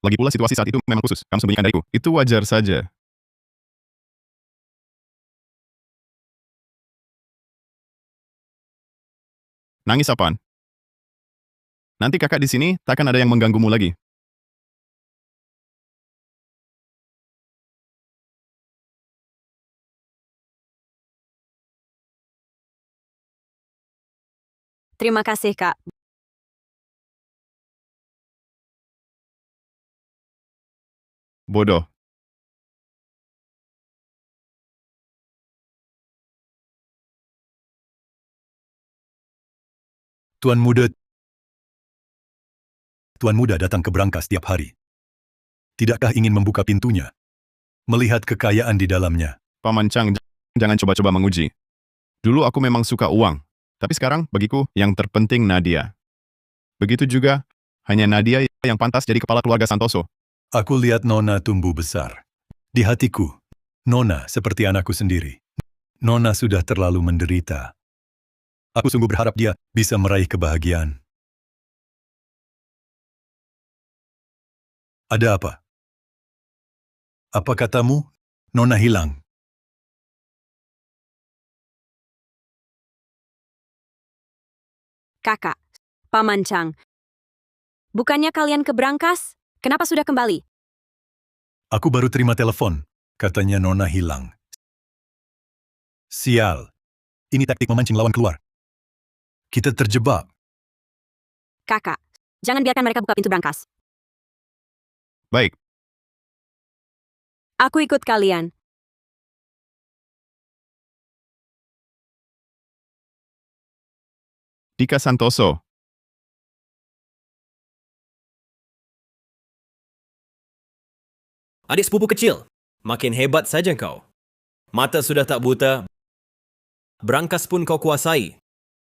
C: Lagi pula situasi saat itu memang khusus, kamu sembunyikan dariku. Itu wajar saja. Nangis apaan? Nanti kakak di sini, takkan ada yang mengganggumu lagi.
A: Terima kasih, Kak.
C: Bodoh.
H: Tuan muda datang ke Brankas setiap hari. Tidakkah ingin membuka pintunya? Melihat kekayaan di dalamnya.
C: Paman Chang, jangan coba-coba menguji. Dulu aku memang suka uang. Tapi sekarang, bagiku, yang terpenting Nadia. Begitu juga, hanya Nadia yang pantas jadi kepala keluarga Santoso.
H: Aku lihat Nona tumbuh besar. Di hatiku, Nona seperti anakku sendiri. Nona sudah terlalu menderita. Aku sungguh berharap dia bisa meraih kebahagiaan. Ada apa? Apa katamu? Nona hilang.
A: Kakak, Paman Chang. Bukannya kalian ke Brankas? Kenapa sudah kembali?
H: Aku baru terima telepon. Katanya Nona hilang. Sial. Ini taktik memancing lawan keluar. Kita terjebak.
A: Kakak, Jangan biarkan mereka buka pintu brankas.
C: Baik,
A: Aku ikut kalian.
C: Dika Santoso.
E: Adik sepupu kecil, makin hebat saja kau. Mata sudah tak buta, brankas pun kau kuasai.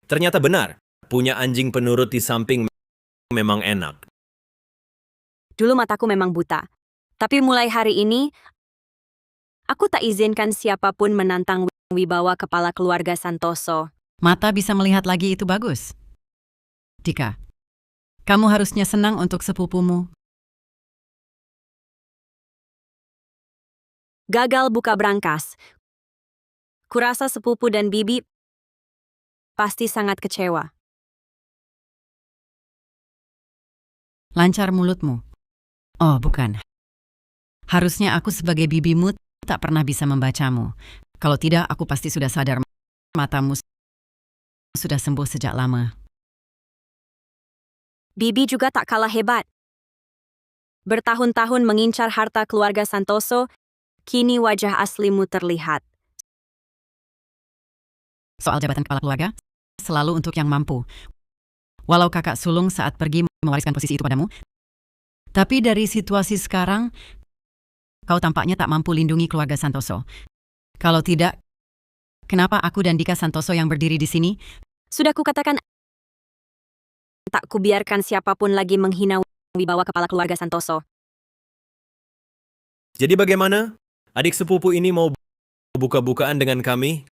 E: Ternyata benar, punya anjing penurut di samping memang enak.
A: Dulu mataku memang buta. Tapi mulai hari ini, aku tak izinkan siapapun menantang wibawa kepala keluarga Santoso.
F: Mata bisa melihat lagi itu bagus. Dika, kamu harusnya senang untuk sepupumu.
A: Gagal buka brankas. Kurasa sepupu dan bibi pasti sangat kecewa.
F: Lancar mulutmu. Oh, bukan. Harusnya aku sebagai bibimu tak pernah bisa membacamu. Kalau tidak, aku pasti sudah sadar matamu sudah sembuh sejak lama.
A: Bibi juga tak kalah hebat. Bertahun-tahun mengincar harta keluarga Santoso, kini wajah aslimu terlihat.
F: Soal jabatan kepala keluarga, selalu untuk yang mampu. Walau kakak sulung saat pergi mewariskan posisi itu padamu, tapi dari situasi sekarang, kau tampaknya tak mampu lindungi keluarga Santoso. Kalau tidak, kenapa aku dan Dika Santoso yang berdiri di sini?
A: Sudah kukatakan, tak kubiarkan siapapun lagi menghina wibawa kepala keluarga Santoso.
E: Jadi bagaimana? Adik sepupu ini mau buka-bukaan dengan kami?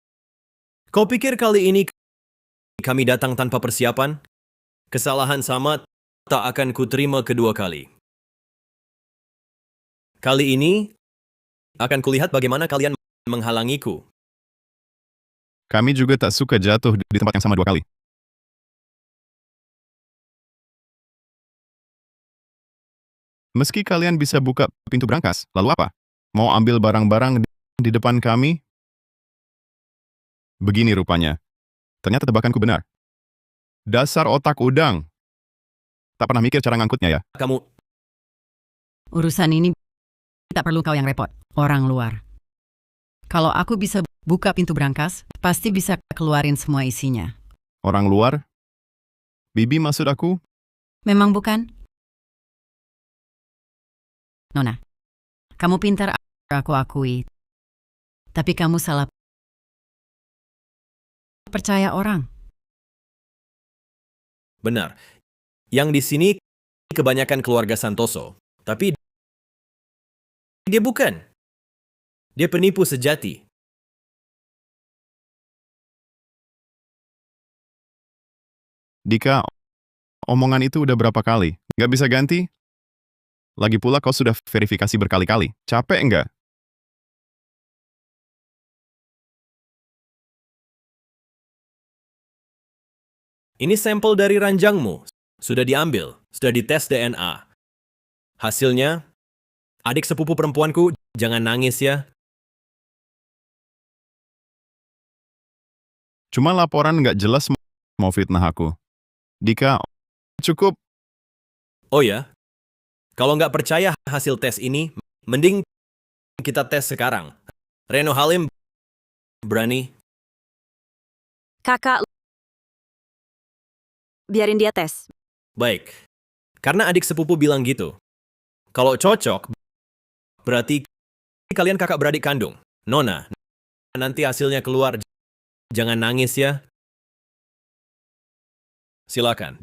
E: Kau pikir kali ini kami datang tanpa persiapan? Kesalahan sama tak akan kuterima kedua kali. Kali ini akan kulihat bagaimana kalian menghalangiku.
C: Kami juga tak suka jatuh di tempat yang sama 2 kali. Meski kalian bisa buka pintu brankas, lalu apa? Mau ambil barang-barang di depan kami? Begini rupanya. Ternyata tebakanku benar. Dasar otak udang. Tak pernah mikir cara ngangkutnya ya?
E: Kamu
F: Urusan ini tak perlu kau yang repot, orang luar. Kalau aku bisa buka pintu brankas, pasti bisa keluarin semua isinya.
C: Orang luar? Bibi maksud aku?
F: Memang bukan? Nona, kamu pintar, aku akui. Tapi kamu salah percaya orang.
E: benar. Yang di sini kebanyakan keluarga Santoso, tapi dia bukan. Dia penipu sejati.
C: Dika, omongan itu udah berapa kali? Nggak bisa ganti? Lagi pula kau sudah verifikasi berkali-kali. Capek nggak?
E: Ini sampel dari ranjangmu. Sudah diambil, sudah dites DNA. Hasilnya, adik sepupu perempuanku, jangan nangis ya.
C: Cuma laporan nggak jelas mau fitnah aku. Dika, cukup.
E: Oh ya, kalau nggak percaya hasil tes ini, mending kita tes sekarang. Reno Halim, berani?
A: Kakak, biarin dia tes.
E: Baik, karena adik sepupu bilang gitu. Kalau cocok, berarti kalian kakak beradik kandung. Nona, nanti hasilnya keluar, jangan nangis ya. Silakan.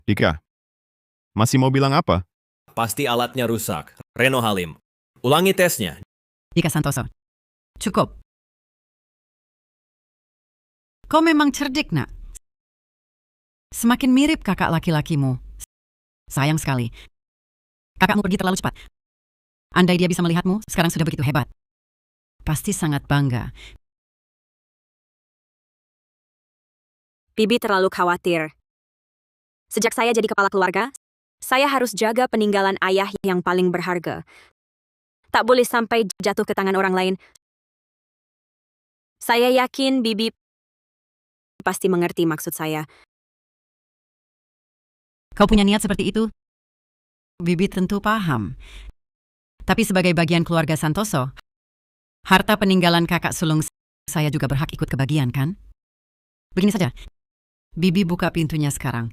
C: Dika, masih mau bilang apa?
E: Pasti alatnya rusak. Reno Halim, ulangi tesnya.
F: Dika Santoso. Cukup. Kau memang cerdik, nak. Semakin mirip kakak laki-lakimu. Sayang sekali. Kakakmu pergi terlalu cepat. Andai dia bisa melihatmu, sekarang sudah begitu hebat. Pasti sangat bangga.
A: Bibi terlalu khawatir. Sejak saya jadi kepala keluarga, Saya harus jaga peninggalan ayah yang paling berharga. Tak boleh sampai jatuh ke tangan orang lain. Saya yakin Bibi pasti mengerti maksud saya.
F: Kau punya niat seperti itu? Bibi tentu paham. Tapi sebagai bagian keluarga Santoso, harta peninggalan kakak sulung saya juga berhak ikut kebagian, kan? Begini saja, Bibi buka pintunya sekarang.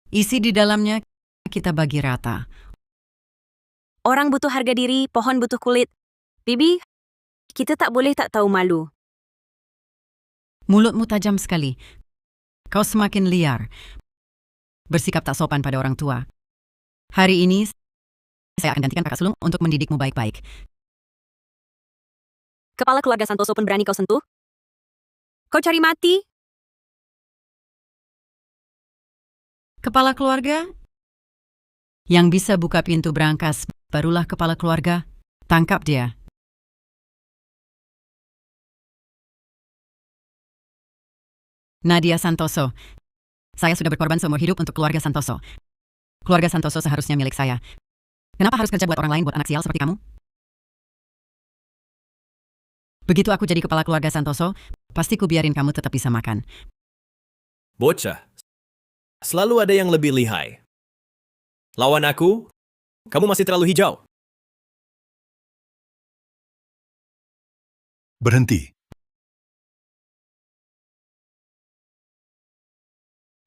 F: Isi di dalamnya kita bagi rata.
A: Orang butuh harga diri, pohon butuh kulit. Bibi, kita tak boleh tak tahu malu.
F: Mulutmu tajam sekali. Kau semakin liar. Bersikap tak sopan pada orang tua. Hari ini, saya akan gantikan kakak sulung untuk mendidikmu baik-baik.
A: Kepala keluarga Santoso pun berani kau sentuh? Kau cari mati?
F: Kepala keluarga? Yang bisa buka pintu berangkas, barulah kepala keluarga. Tangkap dia. Nadia Santoso. Saya sudah berkorban seumur hidup untuk keluarga Santoso. Keluarga Santoso seharusnya milik saya. Kenapa harus kerja buat orang lain, buat anak sial seperti kamu? Begitu aku jadi kepala keluarga Santoso, pasti ku biarin kamu tetap bisa makan.
E: Bocah, selalu ada yang lebih lihai. Lawan aku, kamu masih terlalu hijau.
H: Berhenti.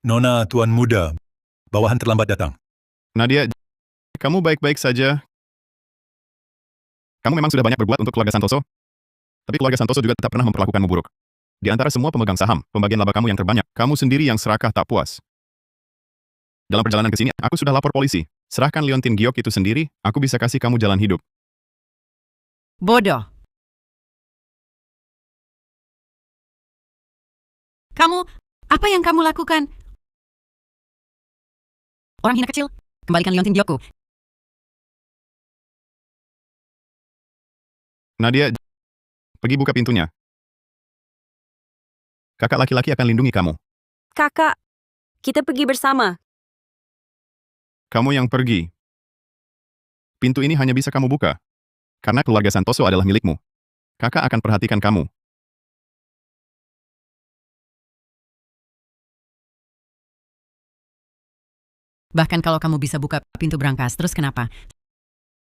H: Nona Tuan Muda, bawahan terlambat datang.
C: Nadia, kamu baik-baik saja. Kamu memang sudah banyak berbuat untuk keluarga Santoso. Tapi keluarga Santoso juga tak pernah memperlakukanmu buruk. Di antara semua pemegang saham, pembagian laba kamu yang terbanyak, kamu sendiri yang serakah tak puas. Dalam perjalanan ke sini, aku sudah lapor polisi. Serahkan Liontin Giok itu sendiri, aku bisa kasih kamu jalan hidup.
F: Bodoh. Kamu, apa yang kamu lakukan? Orang hina kecil, kembalikan Liontin Giokku.
C: Nadia, pergi buka pintunya. Kakak laki-laki akan lindungi kamu.
A: Kakak, kita pergi bersama.
C: Kamu yang pergi. Pintu ini hanya bisa kamu buka. Karena keluarga Santoso adalah milikmu. Kakak akan perhatikan kamu.
F: Bahkan kalau kamu bisa buka pintu berangkas, terus kenapa?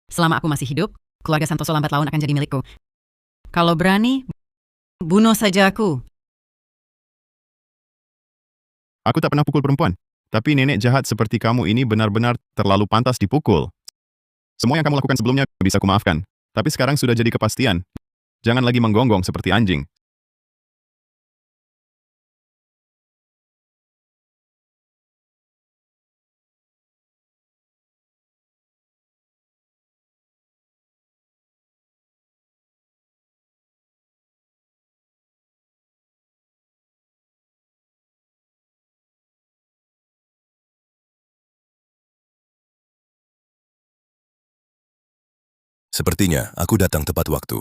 F: Selama aku masih hidup, keluarga Santoso lambat laun akan jadi milikku. Kalau berani, bunuh saja aku.
C: Aku tak pernah pukul perempuan. Tapi nenek jahat seperti kamu ini benar-benar terlalu pantas dipukul. Semua yang kamu lakukan sebelumnya bisa kumaafkan. Tapi sekarang sudah jadi kepastian. Jangan lagi menggonggong seperti anjing.
J: Sepertinya aku datang tepat waktu.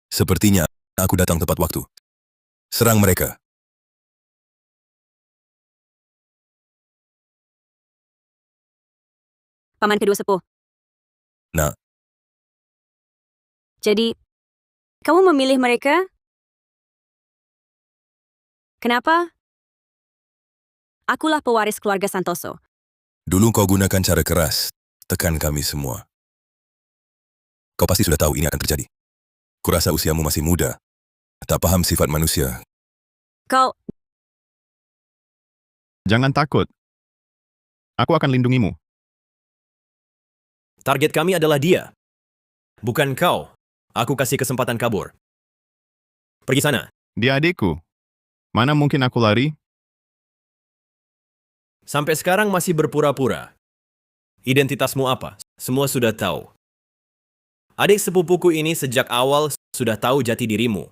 J: Sepertinya aku datang tepat waktu. Serang mereka.
A: Paman kedua sepuh.
J: Nak,
A: Jadi, kamu memilih mereka? Kenapa? Akulah pewaris keluarga Santoso.
J: dulu kau gunakan cara keras, tekan kami semua. Kau pasti sudah tahu ini akan terjadi. Kurasa usiamu masih muda. Tak paham sifat manusia.
A: Kau,
C: Jangan takut. Aku akan lindungimu.
E: Target kami adalah dia. Bukan kau. Aku kasih kesempatan kabur. Pergi sana.
C: Dia adikku. Mana mungkin aku lari?
E: Sampai sekarang masih berpura-pura. Identitasmu apa? Semua sudah tahu. Adik sepupuku ini sejak awal sudah tahu jati dirimu.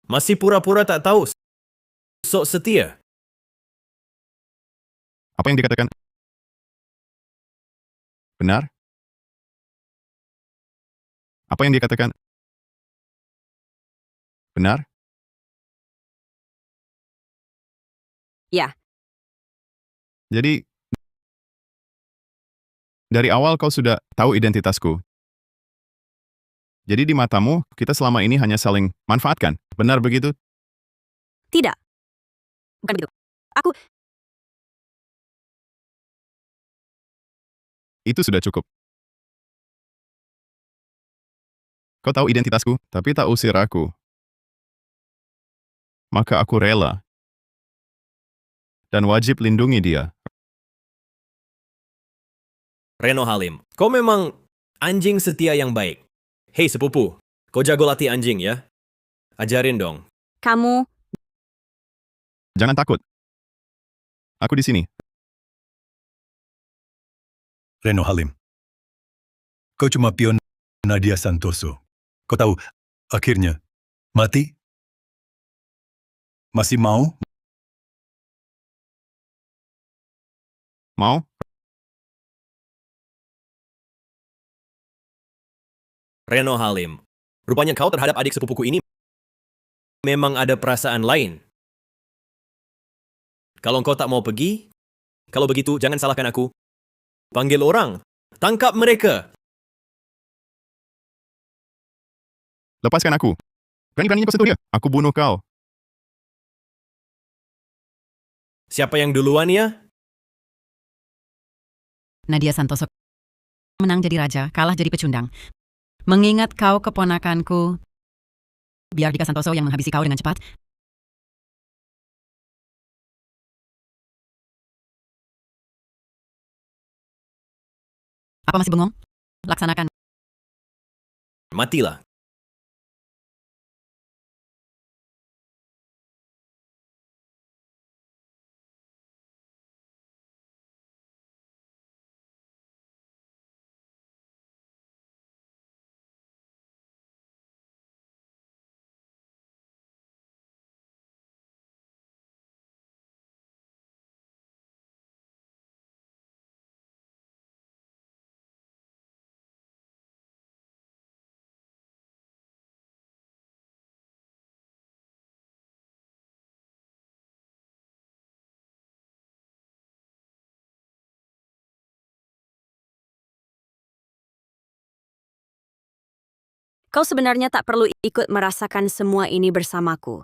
E: Masih pura-pura tak tahu. Sok setia.
C: Apa yang dikatakan? Benar? Apa yang dikatakan? Benar?
A: ya,
C: Jadi, Dari awal kau sudah tahu identitasku. Jadi di matamu, kita selama ini hanya saling manfaatkan. Benar begitu?
A: Tidak. Bukan begitu. Aku...
C: Itu sudah cukup. Kau tahu identitasku, tapi tak usir aku. Maka aku rela. Dan wajib lindungi dia.
E: Reno Halim, kau memang anjing setia yang baik. Hei sepupu, kau jago latih anjing ya? Ajarin dong.
A: Kamu...
C: Jangan takut. Aku di sini.
H: Reno Halim. Kau cuma pion Nadia Santoso. Kau tahu, akhirnya, mati? Masih mau?
C: Mau?
E: Reno Halim, rupanya kau terhadap adik sepupuku ini memang ada perasaan lain. Kalau kau tak mau pergi, kalau begitu jangan salahkan aku. Panggil orang, tangkap mereka.
C: Lepaskan aku. Berani-beraninya kau sentuh dia. Aku bunuh kau.
E: Siapa yang duluan ya?
F: Nadia Santoso menang jadi raja, kalah jadi pecundang. Mengingat kau keponakanku, biar Dika Santoso yang menghabisi kau dengan cepat. Apa masih bengong? Laksanakan.
E: Matilah.
A: Kau sebenarnya tak perlu ikut merasakan semua ini bersamaku.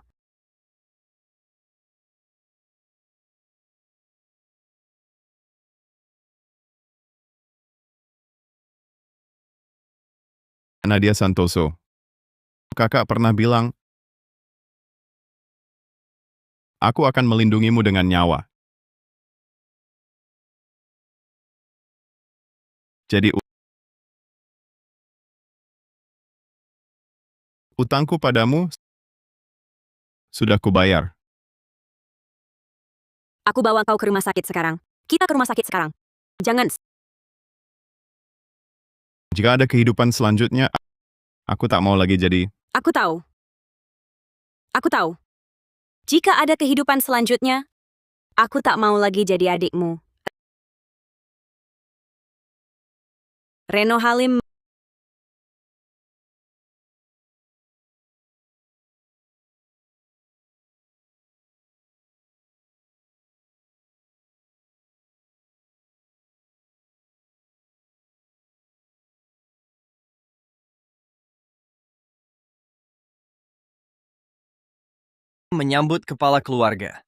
C: Nadia Santoso. Kakak pernah bilang, aku akan melindungimu dengan nyawa. Jadi utangku padamu sudah kubayar.
A: Aku bawa kau ke rumah sakit sekarang. Kita ke rumah sakit sekarang. Jangan...
C: Jika ada kehidupan selanjutnya, aku tak mau lagi jadi...
A: Aku tahu. Aku tahu. Jika ada kehidupan selanjutnya, aku tak mau lagi jadi adikmu. Reno Halim.
K: Menyambut kepala keluarga.